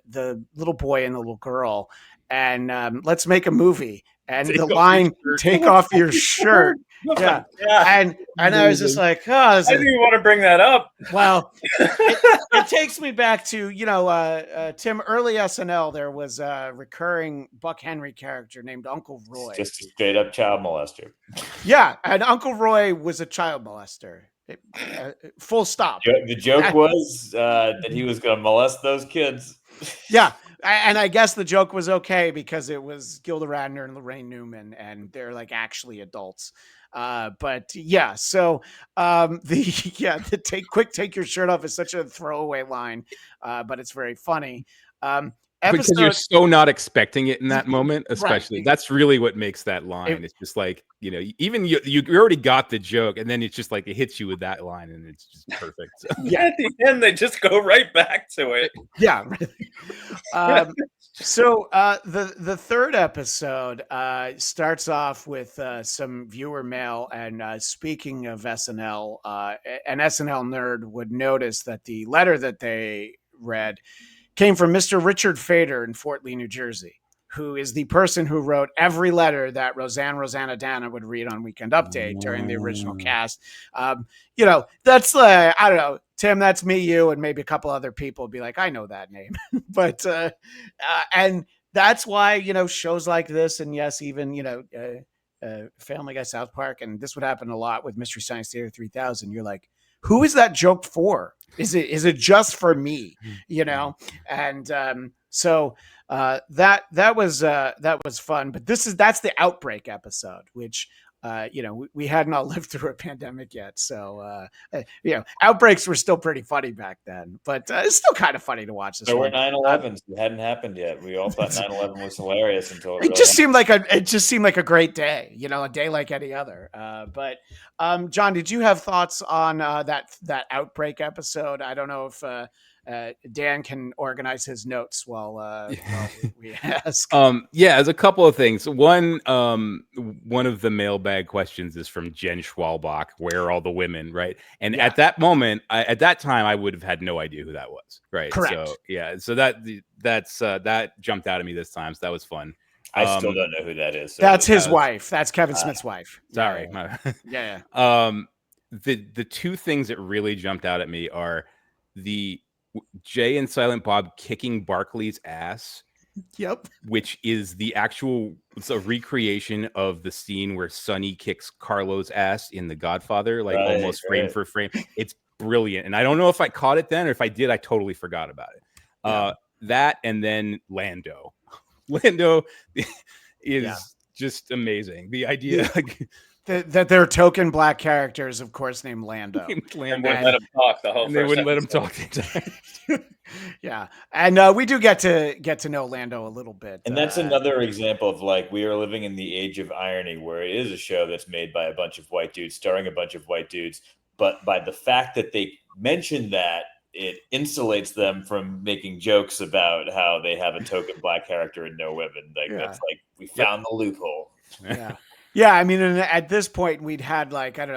little boy and the little girl, and let's make a movie, and the line, take off your shirt. Yeah. And I was just like, I didn't even want to bring that up. Well, it takes me back to, Tim, early SNL, there was a recurring Buck Henry character named Uncle Roy. Just a straight up child molester. Yeah. And Uncle Roy was a child molester. Full stop. The joke was that he was going to molest those kids. Yeah. And I guess the joke was okay because it was Gilda Radner and Lorraine Newman, and they're like actually adults. But yeah, so take your shirt off is such a throwaway line, but it's very funny. Because you're so not expecting it in that moment, especially. Right. That's really what makes that line. It's just like, even you already got the joke, and then it's just like it hits you with that line, and it's just perfect. So. Yeah, at the end they just go right back to it. Yeah. So the third episode starts off with some viewer mail, and speaking of SNL, an SNL nerd would notice that the letter that they read came from Mr. Richard Fader in Fort Lee, New Jersey, who is the person who wrote every letter that Rosanna Dana would read on Weekend Update during the original cast. That's I don't know, Tim, that's me, you, and maybe a couple other people be like, I know that name. But and that's why, shows like this, and yes, even, Family Guy, South Park, and this would happen a lot with Mystery Science Theater 3000. You're like, who is that joke for? Is it just for me? And so that was fun. But that's the Outbreak episode, which we hadn't all lived through a pandemic yet. So outbreaks were still pretty funny back then, but it's still kind of funny to watch this. There were 9/11s. It hadn't happened yet. We all thought 9/11 was hilarious until it just seemed like a great day, a day like any other. But John, did you have thoughts on that Outbreak episode? I don't know if Dan can organize his notes while we ask. There's a couple of things. One of the mailbag questions is from Jen Schwalbach. Where are all the women? Right. And at that moment, at that time, I would have had no idea who that was. Right. Correct. So that jumped out at me this time. So that was fun. I still don't know who that is. So that's his wife. That's Kevin Smith's wife. Sorry. Yeah. The two things that really jumped out at me are the Jay and Silent Bob kicking Barkley's ass. Yep. Which is it's a recreation of the scene where Sonny kicks Carlo's ass in The Godfather, almost frame for frame. It's brilliant. And I don't know if I caught it then, or if I did, I totally forgot about it. That, and then Lando. Lando is just amazing. The idea that they're token black characters, of course, named Lando. And wouldn't let him talk the whole. They wouldn't let him talk. Yeah, and we do get to know Lando a little bit, and that's another example of we are living in the age of irony, where it is a show that's made by a bunch of white dudes, starring a bunch of white dudes, but by the fact that they mention that, it insulates them from making jokes about how they have a token black character and no women. That's we found the loophole. Yeah. Yeah, I mean, at this point, we'd had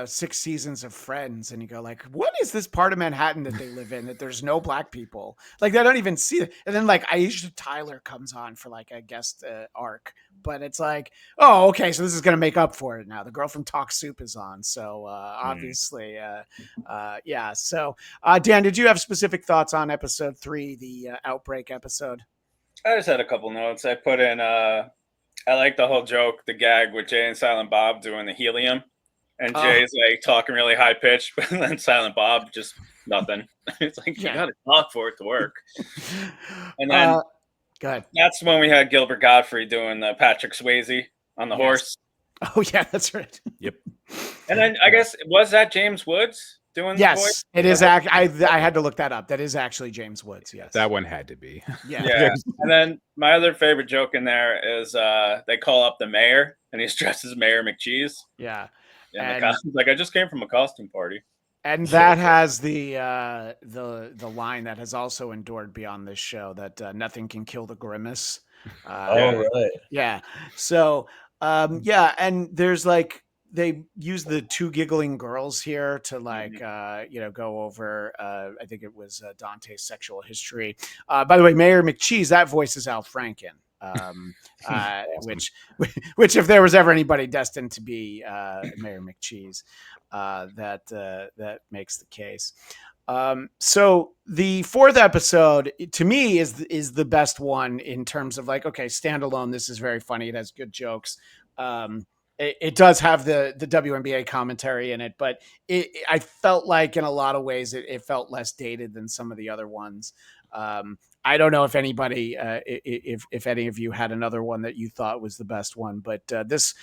6 seasons of Friends, and you go what is this part of Manhattan that they live in that there's no black people? They don't even see it. And then Aisha Tyler comes on for a guest arc, but it's oh, okay, so this is gonna make up for it now. The girl from Talk Soup is on, so obviously, yeah. So, Dan, did you have specific thoughts on episode 3, the Outbreak episode? I just had a couple notes. I put in. I like the whole joke, the gag with Jay and Silent Bob doing the helium, and Jay's talking really high pitched, but then Silent Bob just nothing. It's you gotta talk for it to work. And then go ahead. That's when we had Gilbert Gottfried doing the Patrick Swayze on the horse. Oh yeah, that's right. Yep. And then I guess was that James Woods doing? Yes, the voice? It is. I had to look that up. That is actually James Woods. Yes, that one had to be. Yeah. And then my other favorite joke in there is they call up the mayor and he's dressed as Mayor McCheese. Yeah. And the costume's I just came from a costume party. And that has the line that has also endured beyond this show, that nothing can kill the grimace. Right. Yeah. So and there's they use the two giggling girls here to go over I think it was Dante's sexual history. By the way, Mayor McCheese, that voice is Al Franken. Which if there was ever anybody destined to be Mayor McCheese, that makes the case. So the 4th episode to me is the best one in terms of standalone. This is very funny. It has good jokes. It does have the WNBA commentary in it, but I felt in a lot of ways it felt less dated than some of the other ones. I don't know if anybody, if any of you had another one that you thought was the best one, but this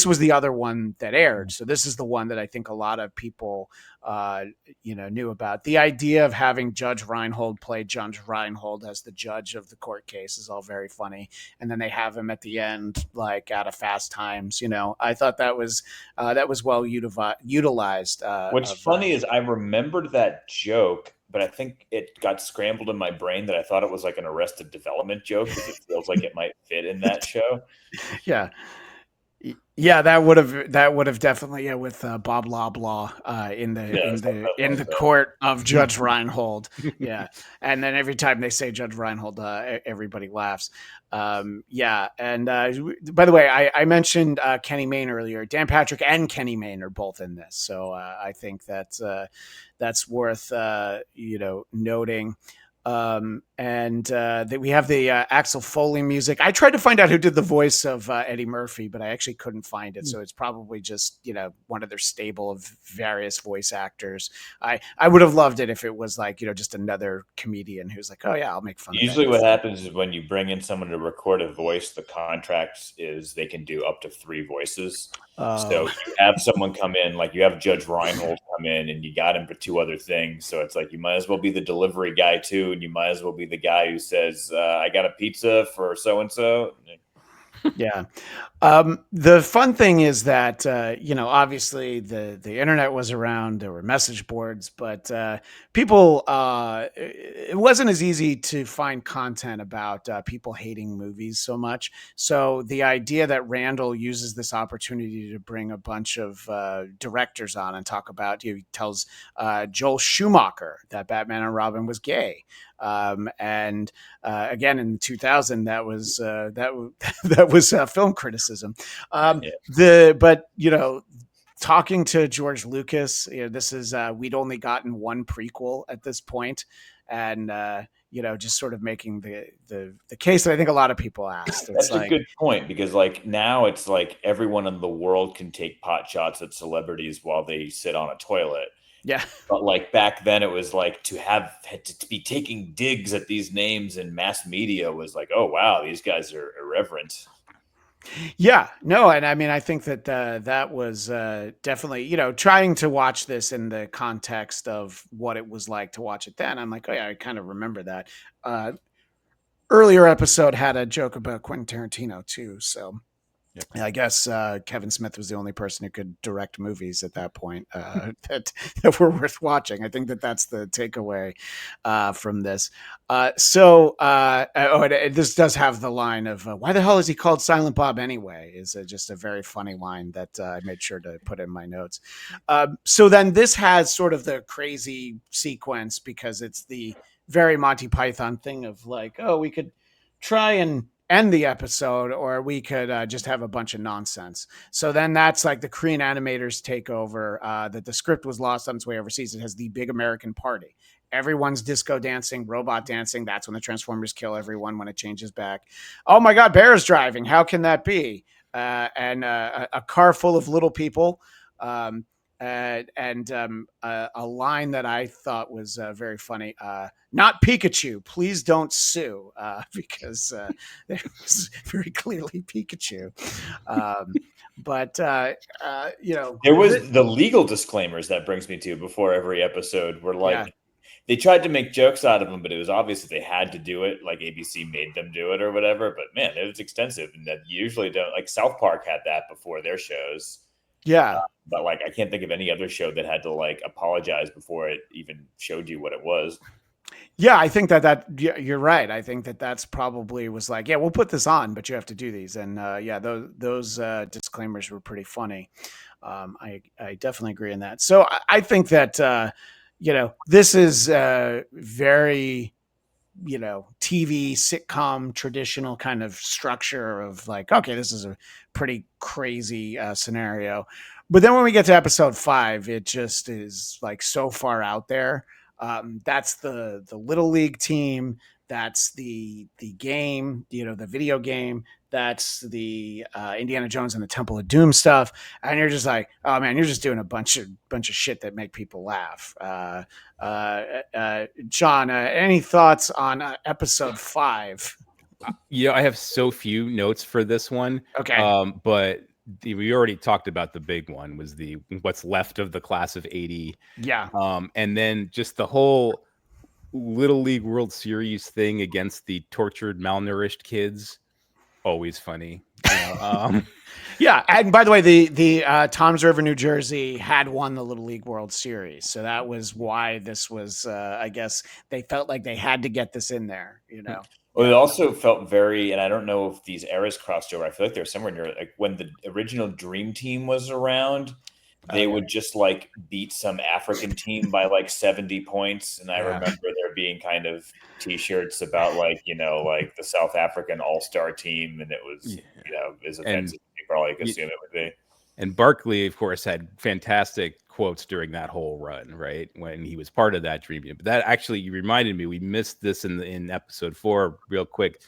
was the other one that aired. So this is the one that I think a lot of people, knew about. The idea of having Judge Reinhold play Judge Reinhold as the judge of the court case is all very funny. And then they have him at the end, out of Fast Times. I thought that was well utilized. What's funny is I remembered that joke, but I think it got scrambled in my brain that I thought it was an Arrested Development joke because it feels like it might fit in that show. Yeah. Yeah, that would have definitely, yeah, with Bob Loblaw in Yes, the court of Judge Reinhold. Yeah, and then every time they say Judge Reinhold, everybody laughs. Yeah, and by the way, I mentioned Kenny Mayne earlier. Dan Patrick and Kenny Mayne are both in this, so I think that's worth noting. And that we have the Axel Foley music. I tried to find out who did the voice of Eddie Murphy, but I actually couldn't find it. So it's probably just one of their stable of various voice actors. I would have loved it if it was like just another comedian who's like, oh yeah, I'll make fun. Usually of what happens is when you bring in someone to record a voice, the contract is they can do up to 3 voices. So you have someone come in, like you have Judge Reinhold come in and you got him for 2 other things. So it's like you might as well be the delivery guy too. And you might as well be the guy who says, I got a pizza for so-and-so. Yeah. The fun thing is that, obviously the internet was around, there were message boards, but people, it wasn't as easy to find content about people hating movies so much. So the idea that Randall uses this opportunity to bring a bunch of directors on and talk about, he tells Joel Schumacher that Batman and Robin was gay. And again, in 2000, that was that was film criticism. But talking to George Lucas, this is we'd only gotten one prequel at this point, and just sort of making the case that I think a lot of people asked. That's a good point, because like now it's like everyone in the world can take pot shots at celebrities while they sit on a toilet. Yeah. But like back then it was like to be taking digs at these names in mass media was like, oh wow, these guys are irreverent. Yeah, no, and I mean, I think that that was definitely, trying to watch this in the context of what it was like to watch it then. I'm like, oh yeah, I kind of remember that. Earlier episode had a joke about Quentin Tarantino too, so yep. I guess Kevin Smith was the only person who could direct movies at that point that were worth watching. I think that's the takeaway from this. This does have the line of why the hell is he called Silent Bob anyway? Is just a very funny line that I made sure to put in my notes. So then this has sort of the crazy sequence because it's the very Monty Python thing of like, oh, we could try and end the episode, or we could just have a bunch of nonsense. So then that's like the Korean animators take over. That the script was lost on its way overseas. It has the big American party. Everyone's disco dancing, robot dancing. That's when the Transformers kill everyone when it changes back. Oh my God, Bear's driving. How can that be? And a car full of little people. A line that I thought was very funny. Not Pikachu, please don't sue, because it was very clearly Pikachu. There was the legal disclaimers that brings me to before every episode were like, they tried to make jokes out of them, but it was obvious that they had to do it. Like ABC made them do it or whatever. But man, it was extensive, and that you usually don't. Like South Park had that before their shows. Yeah. But like, I can't think of any other show that had to like apologize before it even showed you what it was. Yeah, I think that you're right. I think that's probably was like, yeah, we'll put this on, but you have to do these. And those disclaimers were pretty funny. I definitely agree in that. So I think that, this is very, TV sitcom traditional kind of structure of like, okay, this is a pretty crazy scenario. But then when we get to episode 5, it just is like so far out there. That's the Little League team. That's the game, the video game. That's the Indiana Jones and the Temple of Doom stuff. And you're just like, oh man, you're just doing a bunch of shit that make people laugh. John, any thoughts on episode 5? I have so few notes for this one. Okay. But we already talked about the big one was the what's left of the class of 80. Yeah. And then just the whole Little League World Series thing against the tortured, malnourished kids. Always funny. Yeah. And by the way, the Toms River, New Jersey had won the Little League World Series. So that was why this was, I guess they felt like they had to get this in there, Well, it also felt very, and I don't know if these eras crossed over. I feel like they're somewhere near, like when the original Dream Team was around, they would just like beat some African team by like 70 points. And I remember there being kind of T-shirts about like, like the South African All-Star team, and it was, as offensive as you probably could assume it would be. And Barkley, of course, had fantastic quotes during that whole run, right? When he was part of that dream team. But that actually, you reminded me, we missed this in episode 4 real quick.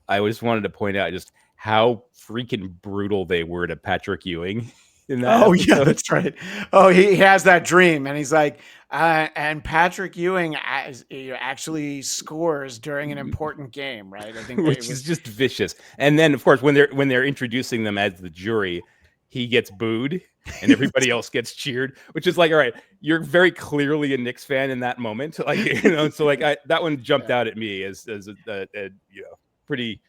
I just wanted to point out just how freaking brutal they were to Patrick Ewing in that episode. Yeah, that's right. Oh, he has that dream, and he's like, and Patrick Ewing actually scores during an important game, right? I think which is just vicious. And then, of course, when they're introducing them as the jury, he gets booed and everybody else gets cheered, which is like, all right, you're very clearly a Knicks fan in that moment. Like, so like that one jumped out at me as a pretty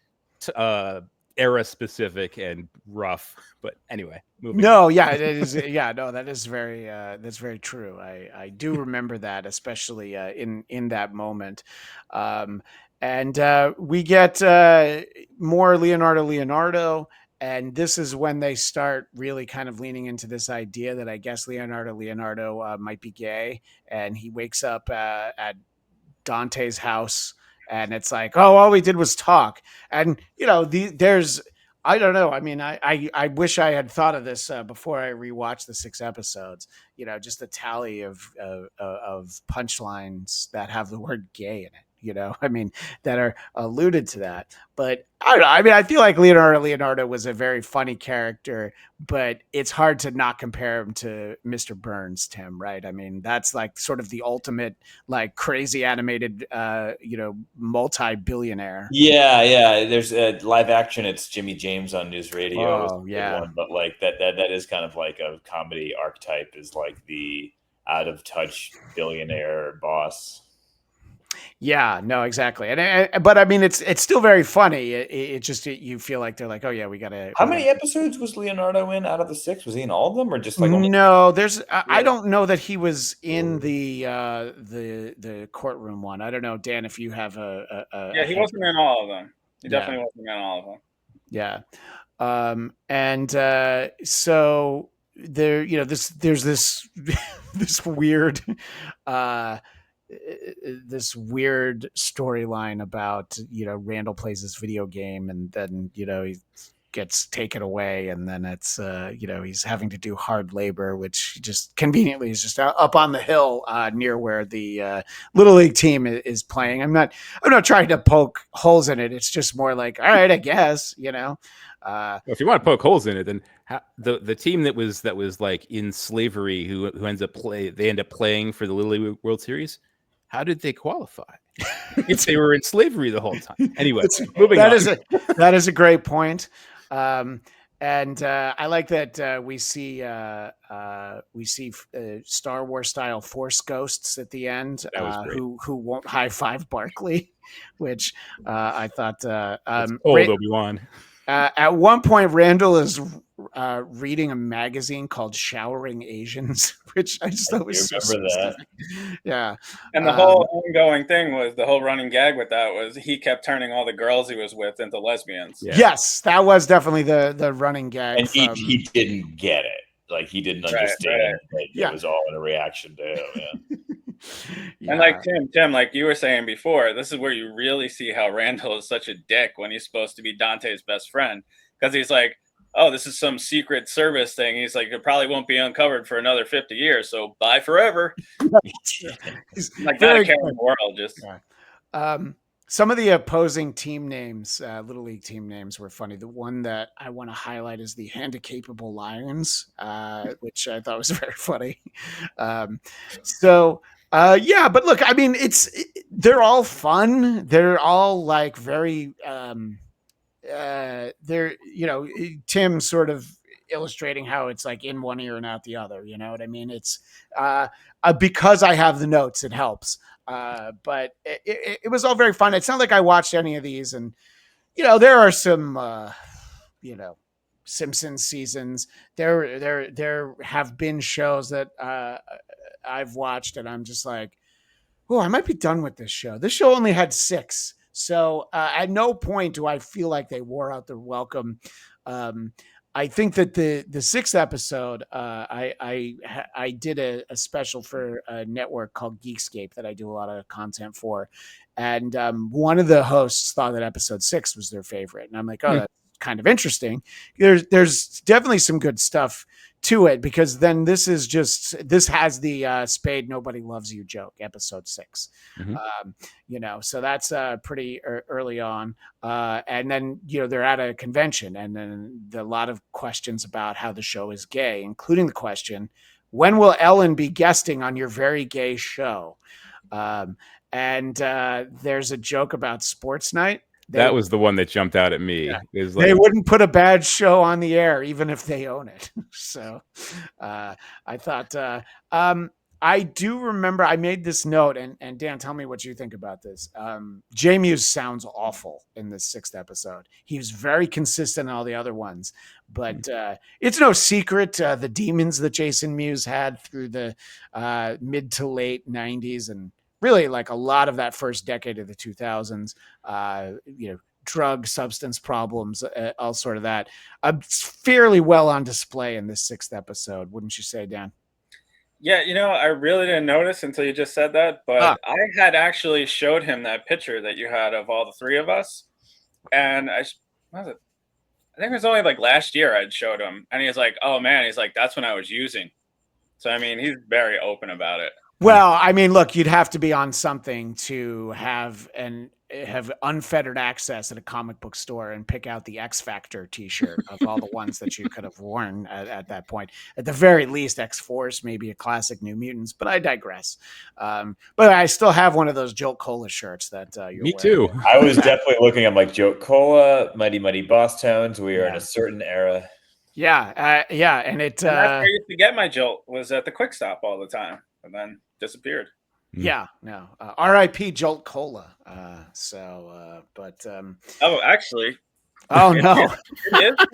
era specific and rough. But anyway, moving on. It is. Yeah, no, that's very true. I do remember that, especially in that moment. And we get more Leonardo. And this is when they start really kind of leaning into this idea that I guess Leonardo might be gay. And he wakes up at Dante's house, and it's like, oh, all we did was talk. And, there's, I don't know. I mean, I wish I had thought of this before I rewatched the 6 episodes, just a tally of punchlines that have the word gay in it. I mean, that are alluded to that. But I don't know. I mean, I feel like Leonardo was a very funny character, but it's hard to not compare him to Mr. Burns, Tim, right? I mean, that's like sort of the ultimate, like crazy animated, multi-billionaire. Yeah. There's a live action. It's Jimmy James on News Radio. Oh, yeah. One, but like that is kind of like a comedy archetype, is like the out of touch billionaire boss. Yeah, no, exactly. But I mean, it's still very funny. It just, you feel like they're like, oh yeah, we gotta. How many episodes was Leonardo in out of the 6? Was he in all of them, or just like only? No, there's. I don't know that he was in the courtroom one. I don't know, Dan, if you have a yeah, he wasn't in all of them. He definitely wasn't in all of them. Yeah, and so there, there's this this weird. This weird storyline about Randall plays this video game, and then he gets taken away, and then it's he's having to do hard labor, which just conveniently is just up on the hill near where the Little League team is playing. I'm not trying to poke holes in it. It's just more like, all right, I guess if you want to poke holes in it, then the team that was like in slavery who ends up they end up playing for the Little League World Series. How did they qualify if they were in slavery the whole time? Anyway, moving on. That is a great point. And I like that we see Star Wars style Force ghosts at the end who won't high five Barkley, which I thought Obi-Wan. At one point, Randall is reading a magazine called Showering Asians, which I just thought was so that. Yeah. And the whole ongoing thing was, the whole running gag with that was he kept turning all the girls he was with into lesbians. Yeah. Yes, that was definitely the running gag. And he didn't get it. Like, he didn't understand that it was all in a reaction to him. Yeah. And like Tim, like you were saying before, this is where you really see how Randall is such a dick when he's supposed to be Dante's best friend, because he's like, oh, this is some secret service thing. He's like, it probably won't be uncovered for another 50 years, so bye forever. He's like not a care in the world. Just some of the opposing team names, Little League team names, were funny. The one that I want to highlight is the Handicapable Lions, which I thought was very funny. But look, I mean, they're all fun. They're all like very, Tim sort of illustrating how it's like in one ear and out the other. You know what I mean? It's because I have the notes, it helps. But it was all very fun. It's not like I watched any of these, and there are some Simpsons seasons. There have been shows that I've watched, and I'm just like, oh, I might be done with this show. This show only had 6, So at no point do I feel like they wore out their welcome. I think that the sixth episode, I did a special for a network called Geekscape that I do a lot of content for, and one of the hosts thought that episode 6 was their favorite, and I'm like, oh, that's kind of interesting. There's definitely some good stuff to it, because then this has the Spade Nobody Loves You joke, episode 6. So that's pretty early on, and then they're at a convention, and then a lot of questions about how the show is gay, including the question, when will Ellen be guesting on your very gay show? And there's a joke about Sports Night. That was the one that jumped out at me. Yeah. Like, they wouldn't put a bad show on the air, even if they own it. So I thought, I do remember I made this note, and Dan, tell me what you think about this. J Muse sounds awful in this 6th episode. He was very consistent in all the other ones, but it's no secret the demons that Jason Mewes had through the mid to late 90s, and really like a lot of that first decade of the 2000s, drug substance problems, all sort of that, fairly well on display in this 6th episode. Wouldn't you say, Dan? Yeah, I really didn't notice until you just said that, but I had actually showed him that picture that you had of all the 3 of us, and I think it was only like last year I'd showed him, and he was like, oh man, he's like, that's when I was using. So I mean, he's very open about it. Well, I mean, look, you'd have to be on something to have unfettered access at a comic book store and pick out the X Factor T-shirt of all the ones that you could have worn at that point. At the very least, X-Force, maybe a classic New Mutants, but I digress. But I still have one of those Jolt Cola shirts that you're Me wearing. too. I was definitely looking at like Jolt Cola, Mighty Mighty Boss Tones. We are in a certain era. Yeah, and that's where I used to get my Jolt, was at the Quick Stop all the time, and then disappeared. Yeah, no. R.I.P. Jolt Cola. Oh, actually. Oh no. It is.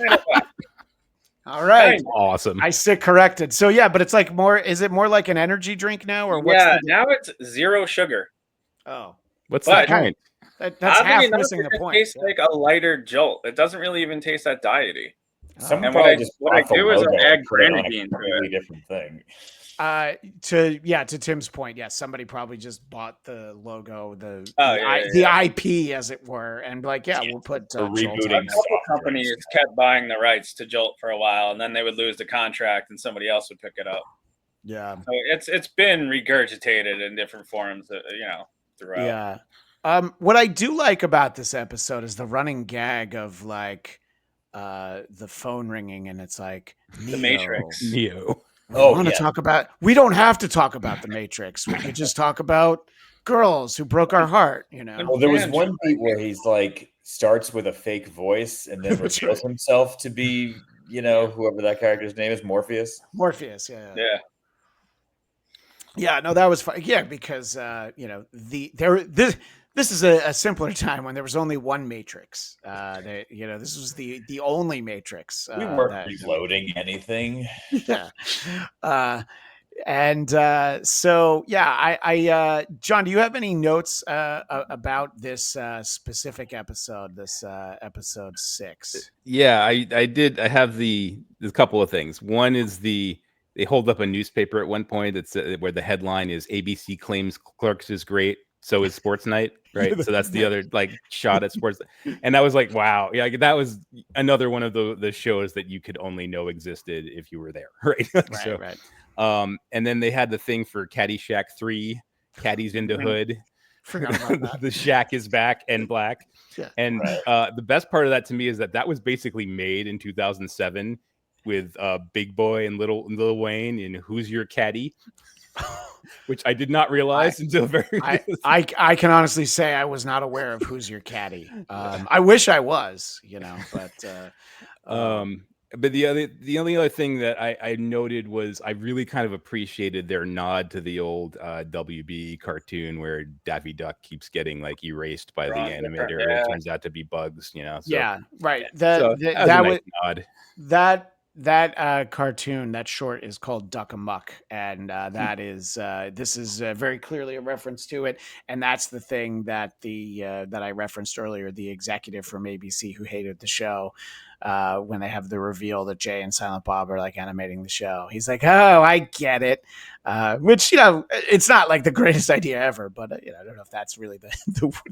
All right. Awesome. I sit corrected. So yeah, but it's like more. Is it more like an energy drink now, or what's? Yeah, now it's 0 sugar. Oh, what's the point? That's half missing the point. It tastes like a lighter Jolt. It doesn't really even taste that diety. Someone And just what I do is I add grenadine to really it. different thing. To Tim's point, yes, somebody probably just bought the logo, the IP, as it were, and like, we'll put rebooting. A couple companies kept buying the rights to Jolt for a while, and then they would lose the contract, and somebody else would pick it up. Yeah, so it's been regurgitated in different forms, throughout. Yeah. What I do like about this episode is the running gag of like the phone ringing, and it's like The Matrix. Neo. We don't have to talk about the Matrix. We could just talk about girls who broke our heart, Well, there was one beat where he's like starts with a fake voice and then reveals himself to be, whoever that character's name is, Morpheus. Yeah. Yeah, no, that was fun. Yeah, because this is a simpler time when there was only one Matrix. This was the only Matrix. We weren't reloading anything. Yeah. John, do you have any notes about this specific episode, this episode 6? Yeah, I did. I have a couple of things. One is they hold up a newspaper at one point that's where the headline is ABC claims Clerks is great. So is Sports Night, right? So that's the other like shot at Sports. And I was like, wow. Yeah, that was another one of the shows that you could only know existed if you were there, right? Right. And then they had the thing for Caddyshack 3, Caddy's in the Hood. Forgot about that. The Shack is back and black. Yeah. And the best part of that to me is that was basically made in 2007 with Big Boy and Lil Wayne in Who's Your Caddy? Which I did not realize until very. I can honestly say I was not aware of Who's Your Caddy. I wish I was, but. But the only other thing that I noted was I really kind of appreciated their nod to the old WB cartoon where Daffy Duck keeps getting like erased by the animator. It turns out to be Bugs, So, yeah, right. that was a nice nod. that cartoon, that short is called Duck Amuck, and that is this is very clearly a reference to it, and that's the thing that that I referenced earlier, the executive from ABC who hated the show. When they have the reveal that Jay and Silent Bob are like animating the show, he's like, "Oh, I get it," which it's not like the greatest idea ever, but I don't know if that's really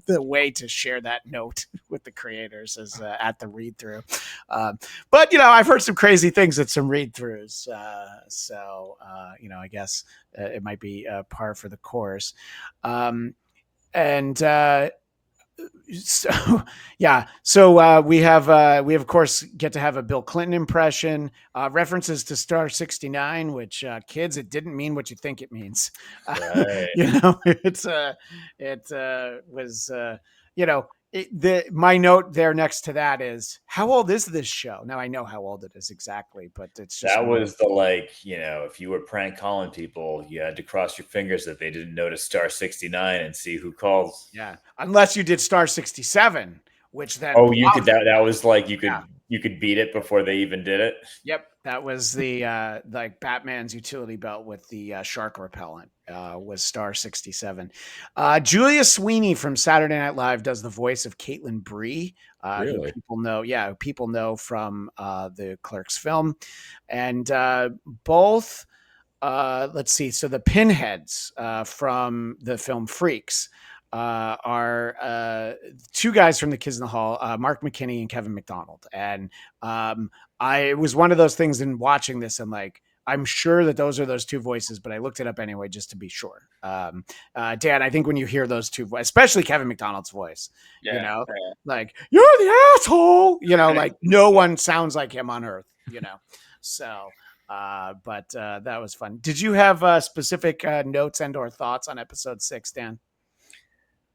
the way to share that note with the creators is at the read through. But I've heard some crazy things at some read throughs, so I guess it might be par for the course, and. So yeah, so we have of course get to have a Bill Clinton impression, references to Star 69, which kids, it didn't mean what you think it means. Right. It was my note there next to that is, how old is this show? Now I know how old it is exactly, but it's just that was the if you were prank calling people, you had to cross your fingers that they didn't notice Star 69 and see who calls. Yeah, unless you did Star 67, which then you could that was like you could beat it before they even did it. Yep, that was the like Batman's utility belt with the shark repellent was Star 67. Julia Sweeney from Saturday Night Live does the voice of Caitlin Bree, Really? who people know from the Clerks film, and both. Let's see. So the Pinheads from the film Freaks are two guys from the Kids in the Hall, Mark McKinney and Kevin McDonald. And it was one of those things in watching this, and like, I'm sure that those are those two voices, but I looked it up anyway just to be sure. Dan, I think when you hear those two, especially Kevin McDonald's voice, like, you're the asshole, like no one sounds like him on earth, so. But that was fun. Did you have specific notes and or thoughts on episode 6, Dan?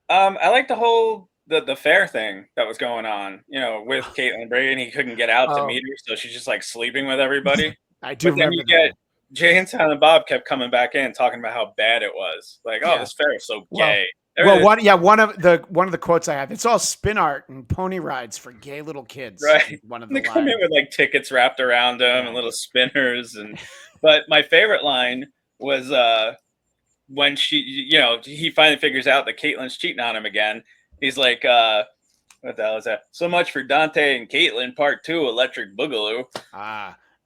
I like the whole the fair thing that was going on, with Caitlin Bray, and he couldn't get out to meet her, so she's just like sleeping with everybody. I do. But then you get Jay and Silent Bob kept coming back in talking about how bad it was. Like, this fair is so gay. Well, one of the quotes I have, it's all spin art and pony rides for gay little kids. Right. One of the they come in with like tickets wrapped around them and little spinners, but my favorite line was when he finally figures out that Caitlin's cheating on him again. He's like, what the hell is that? So much for Dante and Caitlin, Part 2, Electric Boogaloo.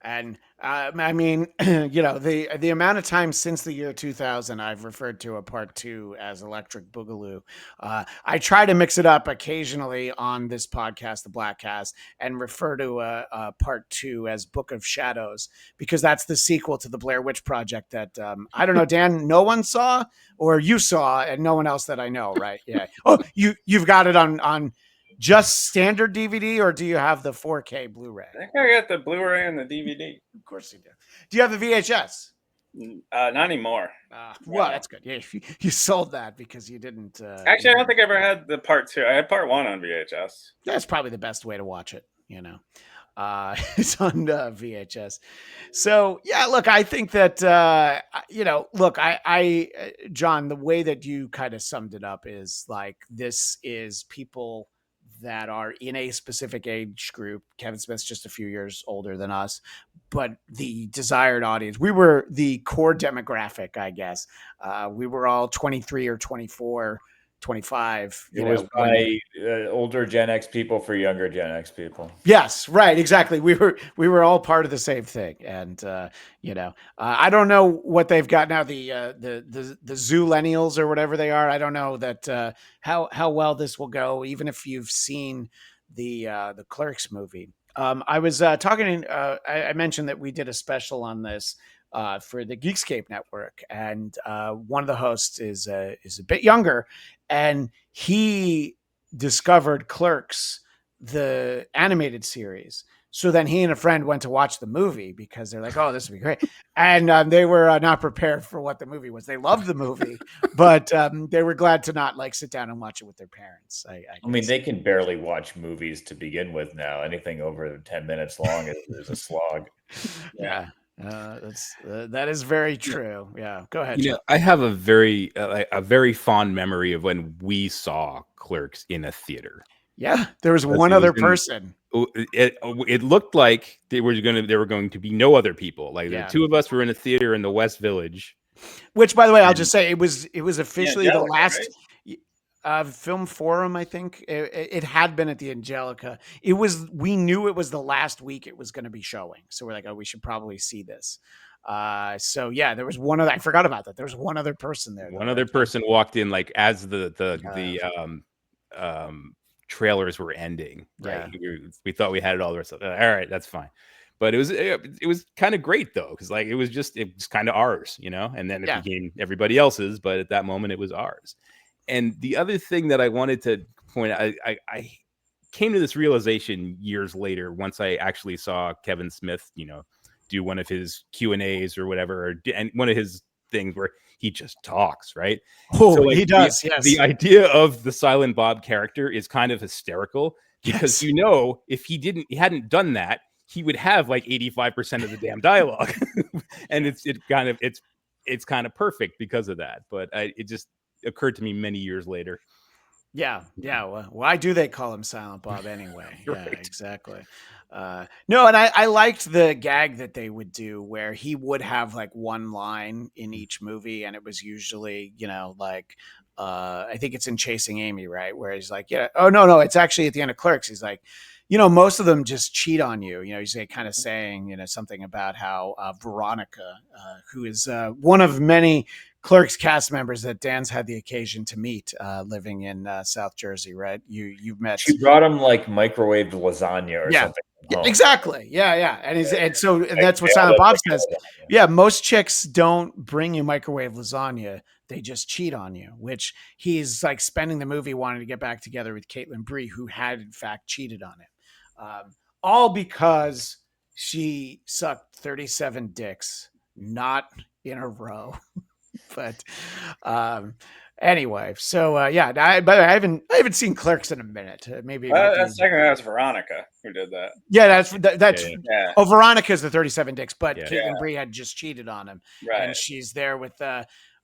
And I mean, the amount of time since the year 2000 I've referred to a Part 2 as Electric Boogaloo. I try to mix it up occasionally on this podcast, the Bladtcast, and refer to a Part 2 as Book of Shadows, because that's the sequel to the Blair Witch Project that I don't know, Dan, no one saw, or you saw, and no one else that I know, right? Yeah. Oh, you've got it on just standard DVD, or do you have the 4K Blu-ray? I think I got the Blu-ray and the DVD. Of course you do. Do you have the VHS? Not anymore. Well, that's good. Yeah, you sold that because you didn't. Actually, I don't think I ever had the Part 2. I had Part 1 on VHS. That's probably the best way to watch it. It's on VHS. So yeah, look, I think that I John, the way that you kind of summed it up is like, this is people that are in a specific age group. Kevin Smith's just a few years older than us, but the desired audience, we were the core demographic, I guess. We were all 23 or 24, 25. It was by older Gen X people for younger Gen X people. Yes, right, exactly. We were all part of the same thing, and I don't know what they've got now. The Zoolennials or whatever they are. I don't know that how well this will go. Even if you've seen the Clerks movie, I was talking. I mentioned that we did a special on this for the Geekscape Network, and one of the hosts is a bit younger, and he discovered Clerks, the animated series. So then he and a friend went to watch the movie because they're like, "Oh, this would be great," and they were not prepared for what the movie was. They loved the movie, but they were glad to not like sit down and watch it with their parents. I mean, they can barely watch movies to begin with now. Anything over 10 minutes long is a slog. Yeah. That is very true. Yeah, go ahead. I have a very fond memory of when we saw Clerks in a theater. Yeah, there was one other person. It looked like there were going to be no other people. Like the two of us were in a theater in the West Village. Which, by the way, I'll just say it was officially the Angelica, last film forum. I think it had been at the Angelica. We knew it was the last week it was going to be showing, so we're like, oh, we should probably see this. So yeah, there was one other. I forgot about that. There was one other person there. One other person walked in like as the trailers were ending. Right, we thought we had it all the rest of it. All right, that's fine. But it was kind of great though, because like it was kind of ours, and then it became everybody else's. But at that moment, it was ours. And the other thing that I wanted to point out, I came to this realization years later once I actually saw Kevin Smith, do one of his Q&As or whatever, and one of his things where he just talks, right? Oh, so like, he does. Yes. The idea of the Silent Bob character is kind of hysterical because if he hadn't done that, he would have like 85% of the damn dialogue, and it's kind of perfect because of that. But it just occurred to me many years later. Yeah. Well, why do they call him Silent Bob anyway? Right. Yeah, exactly. No, and I liked the gag that they would do where he would have like one line in each movie, and it was usually, like I think it's in Chasing Amy, right? Where he's like, oh no, it's actually at the end of Clerks. He's like, most of them just cheat on you. He's kind of saying, something about how Veronica, who is one of many Clerks cast members that Dan's had the occasion to meet, living in South Jersey, right? You've met. She brought him like microwaved lasagna or something. Yeah, exactly. Yeah. And so that's what Silent Bob says. Yeah, most chicks don't bring you microwave lasagna. They just cheat on you, which he's like spending the movie wanting to get back together with Caitlin Bree, who had in fact cheated on him. All because she sucked 37 dicks, not in a row. But anyway, so but I haven't seen Clerks in a minute. Maybe that's Veronica who did that. Yeah, that's Oh, Veronica's the 37 dicks, but Caitlin Bree had just cheated on him, and she's there with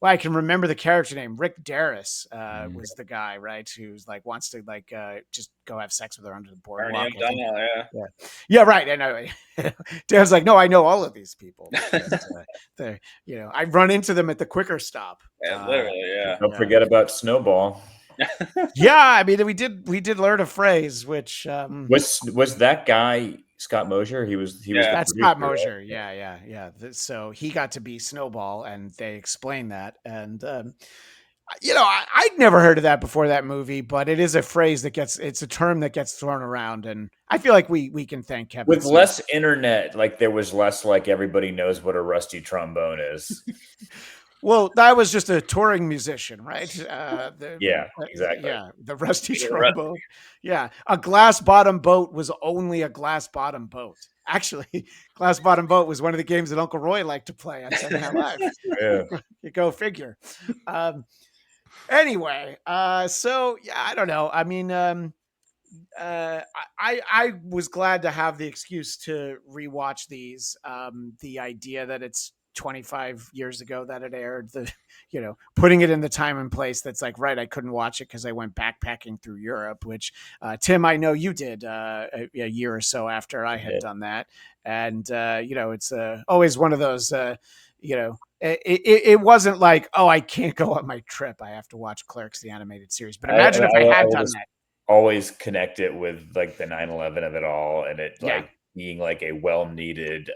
I can remember the character name. Rick Darris was the guy, right? Who's like wants to like just go have sex with her under the boardwalk. Yeah, right. And Dan's like, no, I know all of these people. I run into them at the Quicker Stop. Yeah, literally. Yeah. Don't forget about Snowball. Yeah, I mean, we did learn a phrase, which was that guy Scott Mosier? He was that's Scott Mosier. Right? Yeah. So he got to be Snowball, and they explained that. And I'd never heard of that before that movie, but it is a phrase it's a term that gets thrown around, and I feel like we can thank Kevin with Smith. less internet. Like there was less like everybody knows what a rusty trombone is. Well, that was just a touring musician, right? Exactly. Yeah, the rusty trombone. Yeah, a glass bottom boat was only a glass bottom boat. Actually, glass bottom boat was one of the games that Uncle Roy liked to play on Saturday Night Live. Yeah, you go figure. Anyway, so yeah, I don't know. I mean, I was glad to have the excuse to rewatch these. The idea that it's 25 years ago that it aired, putting it in the time and place that's like, right, I couldn't watch it because I went backpacking through Europe, which Tim, I know you did a year or so after I had done that. And, it's always one of those, it wasn't like, oh, I can't go on my trip. I have to watch Clerks, the animated series. But imagine if I had done that. Always connect it with like the 9/11 of it all, and it like being like a well-needed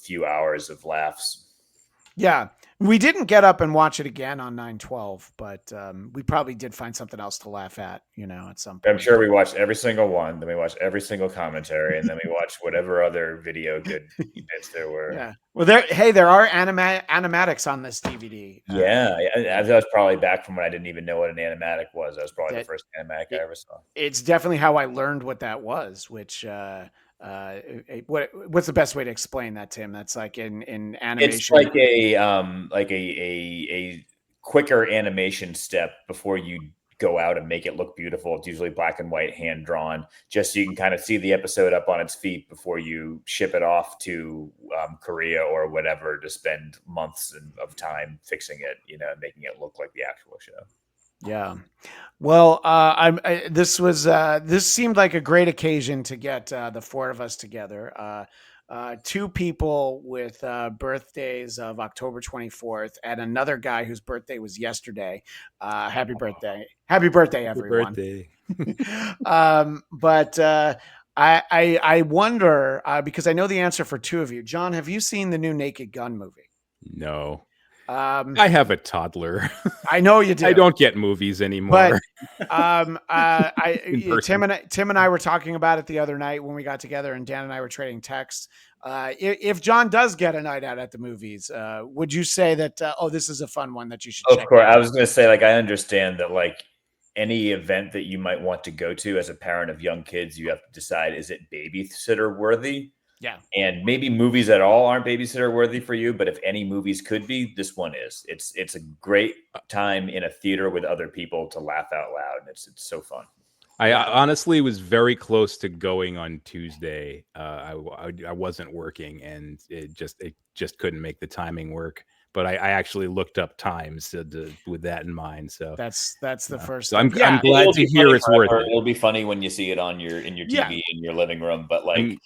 few hours of laughs. Yeah, we didn't get up and watch it again on 9/12, but we probably did find something else to laugh at, at some point. I'm sure we watched every single one, then we watched every single commentary, and then we watched whatever other video good bits there were. Yeah. Well, there are animatics on this DVD. That was probably back from when I didn't even know what an animatic was. That was probably the first animatic I ever saw. It's definitely how I learned what that was, which what's the best way to explain that, Tim? That's like in animation. It's like a quicker animation step before you go out and make it look beautiful. It's usually black and white, hand drawn, just so you can kind of see the episode up on its feet before you ship it off to Korea or whatever to spend months of time fixing it, and making it look like the actual show. Yeah. Well, this seemed like a great occasion to get the four of us together. Two people with birthdays of October 24th, and another guy whose birthday was yesterday. Happy birthday! Happy birthday, Happy everyone! birthday. But I wonder because I know the answer for two of you. John, have you seen the new Naked Gun movie? No, Um, I have a toddler. I know you do. I don't get movies But anymore in Tim person. and I were talking about it the other night when we got together, and Dan and I were trading texts. If John does get a night out at the movies, would you say that this is a fun one that you should Of check course, out? I was going to say, like, I understand that, like, any event that you might want to go to as a parent of young kids, you have to decide, is it babysitter worthy? Yeah. And maybe movies at all aren't babysitter worthy for you, but if any movies could be, this one is. It's a great time in a theater with other people to laugh out loud. It's so fun. I honestly was very close to going on Tuesday. I wasn't working, and it just couldn't make the timing work. But I actually looked up times with that in mind. So that's the first. So I'm step. I'm glad to hear it's worth it. It'll be funny when you see it on your TV Yeah. in your living room. But like,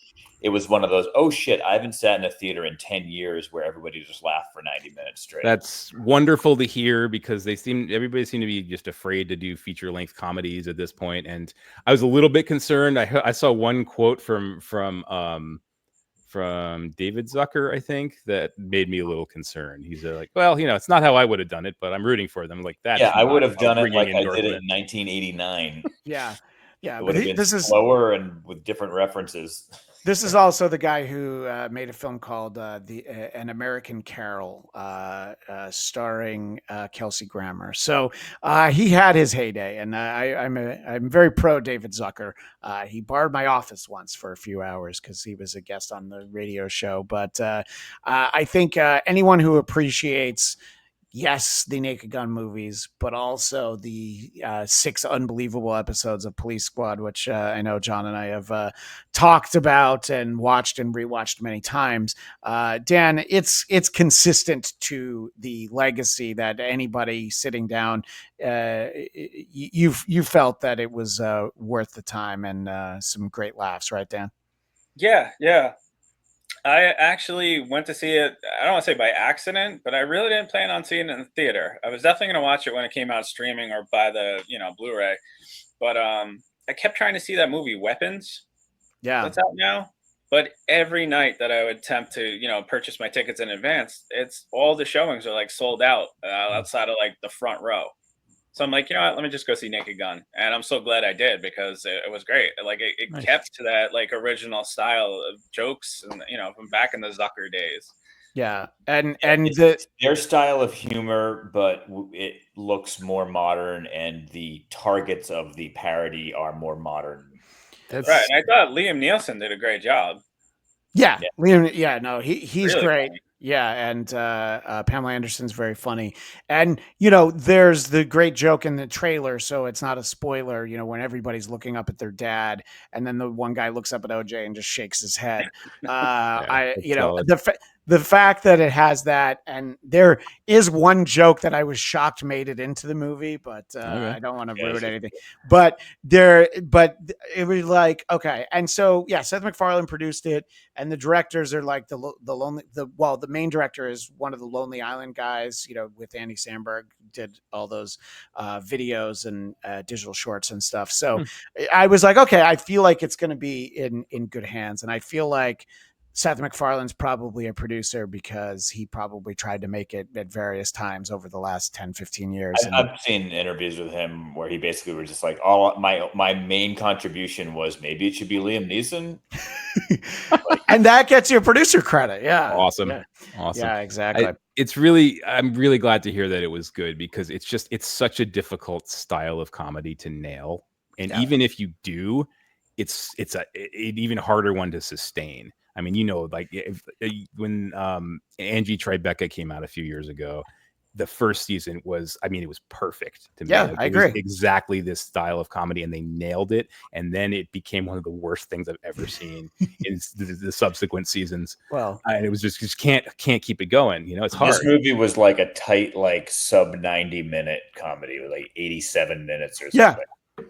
it was one of those, oh shit, I haven't sat in a theater in 10 years where everybody just laughed for 90 minutes straight. That's wonderful to hear, because everybody seemed to be just afraid to do feature length comedies at this point. And I was a little bit concerned. I saw one quote from David Zucker, I think, that made me a little concerned. He's like, well, it's not how I would have done it, but I'm rooting for them. Like that. Yeah, I would have done it like I did it in 1989. Yeah. Yeah. It would have been this is slower and with different references. This is also the guy who made a film called An American Carroll, starring Kelsey Grammer. So he had his heyday, and I'm very pro David Zucker. He borrowed my office once for a few hours because he was a guest on the radio show. But I think anyone who appreciates, yes, the Naked Gun movies, but also the 6 unbelievable episodes of Police Squad, which I know John and I have talked about and watched and rewatched many times. Dan, it's consistent to the legacy that anybody sitting down, you felt that it was worth the time, and some great laughs, right, Dan? Yeah. I actually went to see it. I don't want to say by accident, but I really didn't plan on seeing it in the theater. I was definitely going to watch it when it came out streaming or buy the Blu-ray. But I kept trying to see that movie Weapons. Yeah, That's out now. But every night that I would attempt to purchase my tickets in advance, it's all the showings are like sold out outside of like the front row. So I'm like, you know what? Let me just go see Naked Gun, and I'm so glad I did because it was great. Like it Nice. kept to that like original style of jokes, and from back in the Zucker days. Yeah, and It's their style of humor, but it looks more modern, and the targets of the parody are more modern. that's Right, and I thought Liam Neeson did a great job. Yeah, Liam. Yeah, no, he's Really great. funny. Yeah, and Pamela Anderson's very funny. And there's the great joke in the trailer, so it's not a spoiler. When everybody's looking up at their dad, and then the one guy looks up at OJ and just shakes his head. The fact that it has that, and there is one joke that I was shocked made it into the movie, but I don't want to ruin anything. But it was like, okay, and so yeah, Seth MacFarlane produced it, and the directors are like the main director is one of the Lonely Island guys, with Andy Samberg, did all those videos and digital shorts and stuff. So I was like, okay, I feel like it's going to be in good hands, and I feel like Seth MacFarlane's probably a producer because he probably tried to make it at various times over the last 10, 15 years. I've seen interviews with him where he basically was just like, my main contribution was maybe it should be Liam Neeson. And that gets you a producer credit. Yeah. Awesome. Yeah, Awesome. yeah, exactly. I'm really glad to hear that it was good, because it's such a difficult style of comedy to nail. And even if you do, it's an even harder one to sustain. I mean, like when Angie Tribeca came out a few years ago, the first season was, I mean, it was perfect to me. Yeah, Like, I it was agree. exactly this style of comedy, and they nailed it. And then it became one of the worst things I've ever seen in the subsequent seasons. Well, And it was just can't keep it going. You know, it's hard. This movie was like a tight, like sub 90-minute comedy with like 87 minutes or something.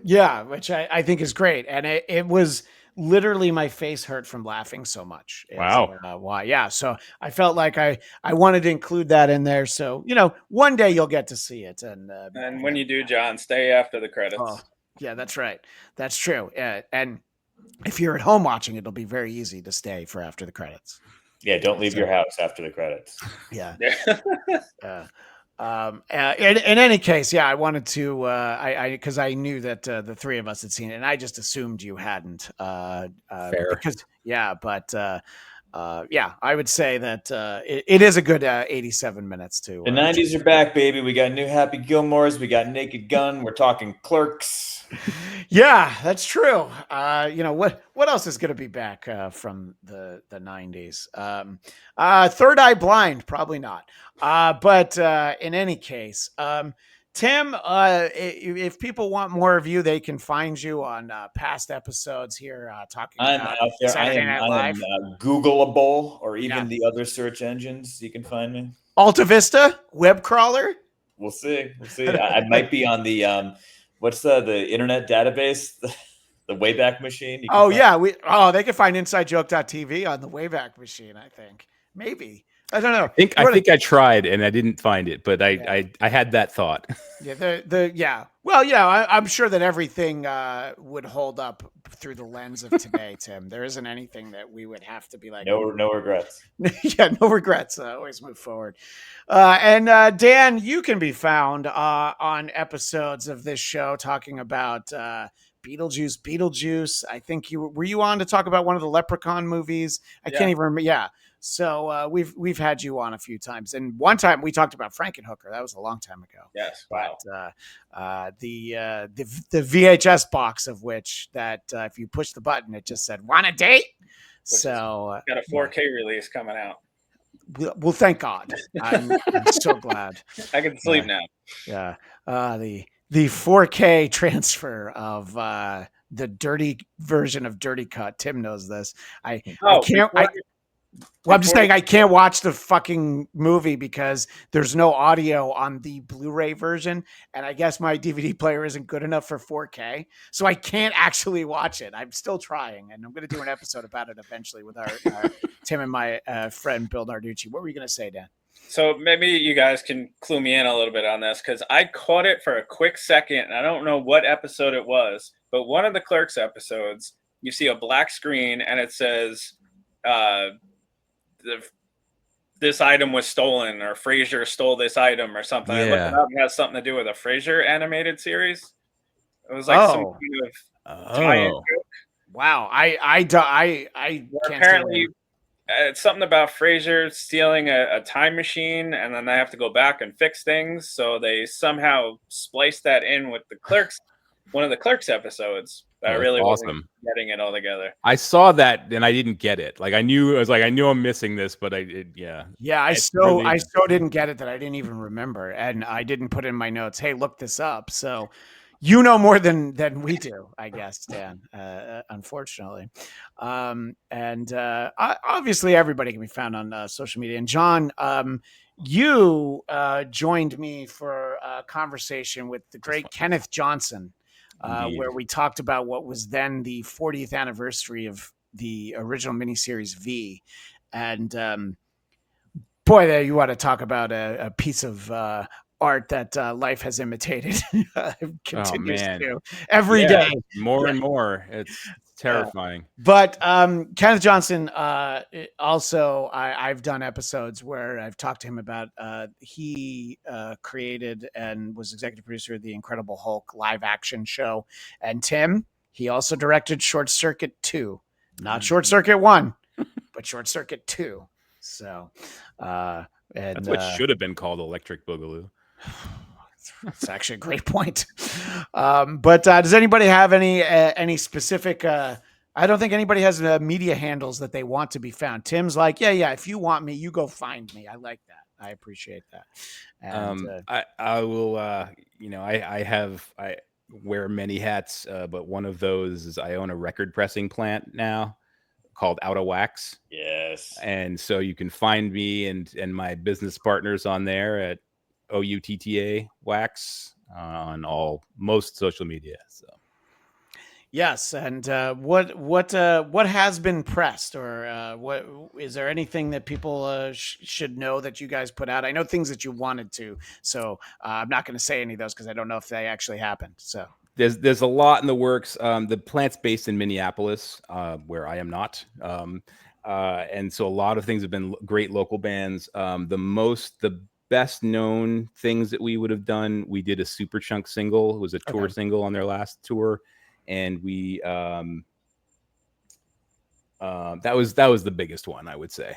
Yeah, which I think is great. And it was literally my face hurt from laughing so much. Wow. Why? Yeah. So I felt like I wanted to include that in there. So, one day you'll get to see it. And when you do, John, stay after the credits. Oh, yeah, that's right. That's true. And if you're at home watching, it'll be very easy to stay for after the credits. Yeah, don't leave your house after the credits. Yeah. In any case, yeah, I wanted to, because I knew that the three of us had seen it, and I just assumed you hadn't. Fair. Because, but I would say that it is a good 87 minutes too. The 90s are back, baby. We got new Happy Gilmores. We got Naked Gun. We're talking Clerks. Yeah, that's true. What else is going to be back from the 90s? Third Eye Blind, probably not. But in any case, Tim, if people want more of you, they can find you on past episodes here talking I'm about out there. Saturday Night Live. Googleable, or even the other search engines. You can find me. Alta Vista, web crawler. We'll see. I might be on the what's the internet database, the Wayback Machine. They can find InsideJoke.tv on the Wayback Machine. I think maybe. I don't know. I think I tried and I didn't find it, but I had that thought. Yeah. Well, I'm sure that everything would hold up through the lens of today, Tim. There isn't anything that we would have to be like. No regrets. Yeah, no regrets. Always move forward. And Dan, you can be found on episodes of this show talking about Beetlejuice. I think were you on to talk about one of the Leprechaun movies? I can't even remember. Yeah. So we've had you on a few times, and one time we talked about Frankenhooker. That was a long time ago. Yes, wow. But the VHS box of which that if you push the button, it just said "Want a date?" So got a 4K release coming out. Well, thank God. I'm so glad. I can sleep now. Yeah. The 4K transfer of the dirty version of Dirty Cut. Tim knows this. I can't. I'm just saying I can't watch the fucking movie because there's no audio on the Blu-ray version, and I guess my DVD player isn't good enough for 4K, so I can't actually watch it. I'm still trying, and I'm going to do an episode about it eventually with our Tim and my friend Bill Narducci. What were you going to say, Dan? So maybe you guys can clue me in a little bit on this, because I caught it for a quick second, and I don't know what episode it was, but one of the Clerks episodes, you see a black screen, and it says... this item was stolen, or Frasier stole this item, or something. I looked it up, and it has something to do with a Frasier animated series. It was like some kind of tie-in joke. Wow, I can't. Apparently, it's something about Frasier stealing a time machine, and then they have to go back and fix things. So they somehow spliced that in with the Clerks, one of the Clerks episodes. I really wasn't getting it all together. I saw that and I didn't get it. Like I knew I'm missing this, but I so didn't get it that I didn't even remember, and I didn't put in my notes, hey, look this up. So you know more than we do, I guess, Dan. Unfortunately, and obviously everybody can be found on social media. And John, you joined me for a conversation with the great Kenneth Johnson. Where we talked about what was then the 40th anniversary of the original miniseries V. And boy, there you want to talk about a piece of art that life has imitated. Continues to every day. More and more. It's terrifying. But Kenneth Johnson, also, I've done episodes where I've talked to him about he created and was executive producer of the Incredible Hulk live action show. And Tim, he also directed Short Circuit 2. Not Short Circuit 1, but Short Circuit 2. So that's what should have been called Electric Boogaloo. That's actually a great point. But does anybody have any specific? I don't think anybody has media handles that they want to be found. Tim's like, yeah. If you want me, you go find me. I like that. I appreciate that. And I will, I wear many hats, but one of those is I own a record pressing plant now called Out of Wax. Yes. And so you can find me and my business partners on there at OUTTA Wax on most social media. So. Yes, and what has been pressed, or what is there anything that people should know that you guys put out? I know things that you wanted to, so I'm not going to say any of those because I don't know if they actually happened. So there's a lot in the works. The plant's based in Minneapolis, where I am not, and so a lot of things have been great local bands. The best known things that we would have done, we did a Superchunk single. It was a tour single on their last tour. And we that was the biggest one, I would say.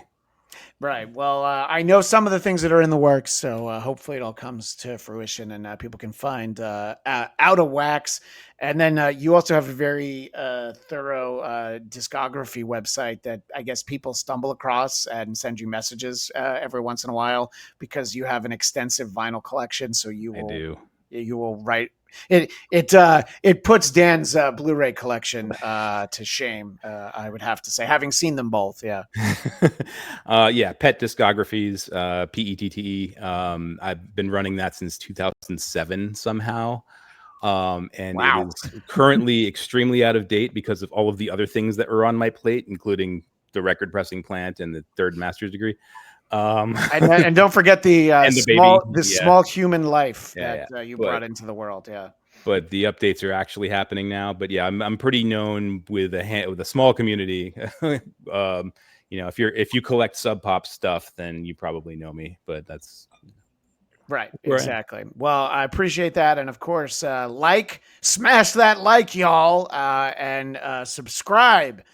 Right. Well, I know some of the things that are in the works, so hopefully it all comes to fruition and people can find Out of Wax. And then you also have a very thorough discography website that I guess people stumble across and send you messages every once in a while because you have an extensive vinyl collection. So you will write. It puts Dan's Blu-ray collection to shame. I would have to say, having seen them both. Yeah. Pet Discographies, PETTE. I've been running that since 2007 somehow. And wow. It is currently extremely out of date because of all of the other things that are on my plate, including the record pressing plant and the third master's degree. And don't forget the small human life that you brought into the world. Yeah. But the updates are actually happening now. But yeah, I'm pretty known with a small community. If you collect Sub Pop stuff, then you probably know me. But that's right. Exactly. Well, I appreciate that, and of course, smash that like, y'all, and subscribe.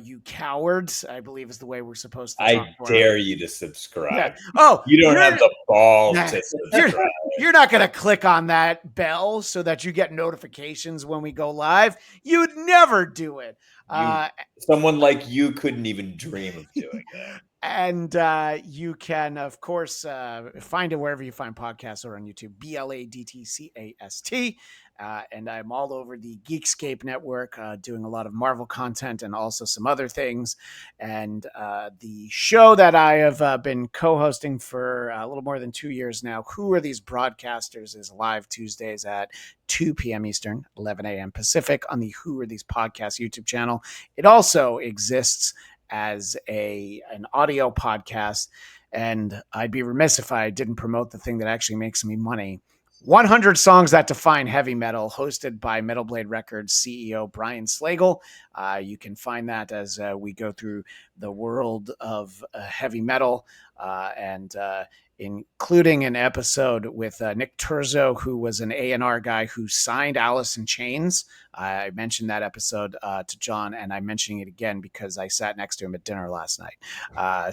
You cowards, I believe is the way we're supposed to talk. I dare you to subscribe. Yeah. Oh, you don't have the balls to subscribe. You're not going to click on that bell so that you get notifications when we go live. You'd never do it. Someone like you couldn't even dream of doing that. And you can, of course, find it wherever you find podcasts or on YouTube, Bladtcast. And I'm all over the Geekscape network, doing a lot of Marvel content and also some other things. And the show that I have been co-hosting for a little more than 2 years now, Who Are These Broadcasters, is live Tuesdays at 2 p.m. Eastern, 11 a.m. Pacific on the Who Are These Podcasts YouTube channel. It also exists as an audio podcast, and I'd be remiss if I didn't promote the thing that actually makes me money. 100 Songs That Define Heavy Metal, hosted by Metal Blade Records CEO Brian Slagle. You can find that as we go through the world of heavy metal, and including an episode with Nick Turzo, who was an A&R guy who signed Alice in Chains. I mentioned that episode to John, and I'm mentioning it again because I sat next to him at dinner last night.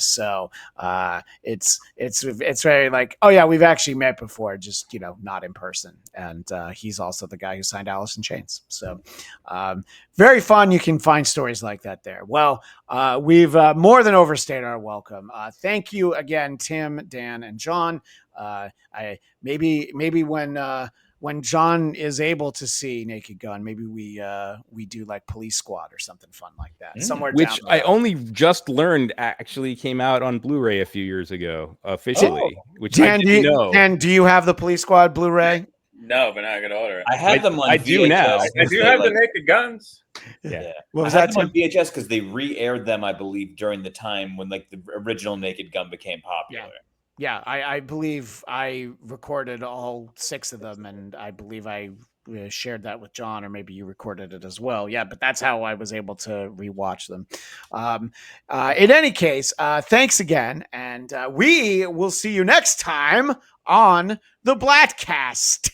So it's very like, oh yeah, we've actually met before, just not in person. And he's also the guy who signed Alice in Chains. So very fun. You can find stories like that there. Well, we've more than overstayed our welcome. Thank you again, Tim, Dan, and John. Maybe when John is able to see Naked Gun, maybe we do like Police Squad or something fun like that. Somewhere which down I only just learned actually came out on Blu-ray a few years ago officially. Which Dan, I didn't know. Dan, do you have the Police Squad Blu-ray? No, but now I can order it. I have them on I VHS. do now. I do have the Naked Guns. Yeah. What was I that, had them on VHS because they re-aired them, I believe, during the time when like the original Naked Gun became popular. Yeah, I believe I recorded all 6 of them, and I believe I shared that with John, or maybe you recorded it as well. Yeah, but that's how I was able to rewatch them. In any case, thanks again, and we will see you next time on the Bladtcast.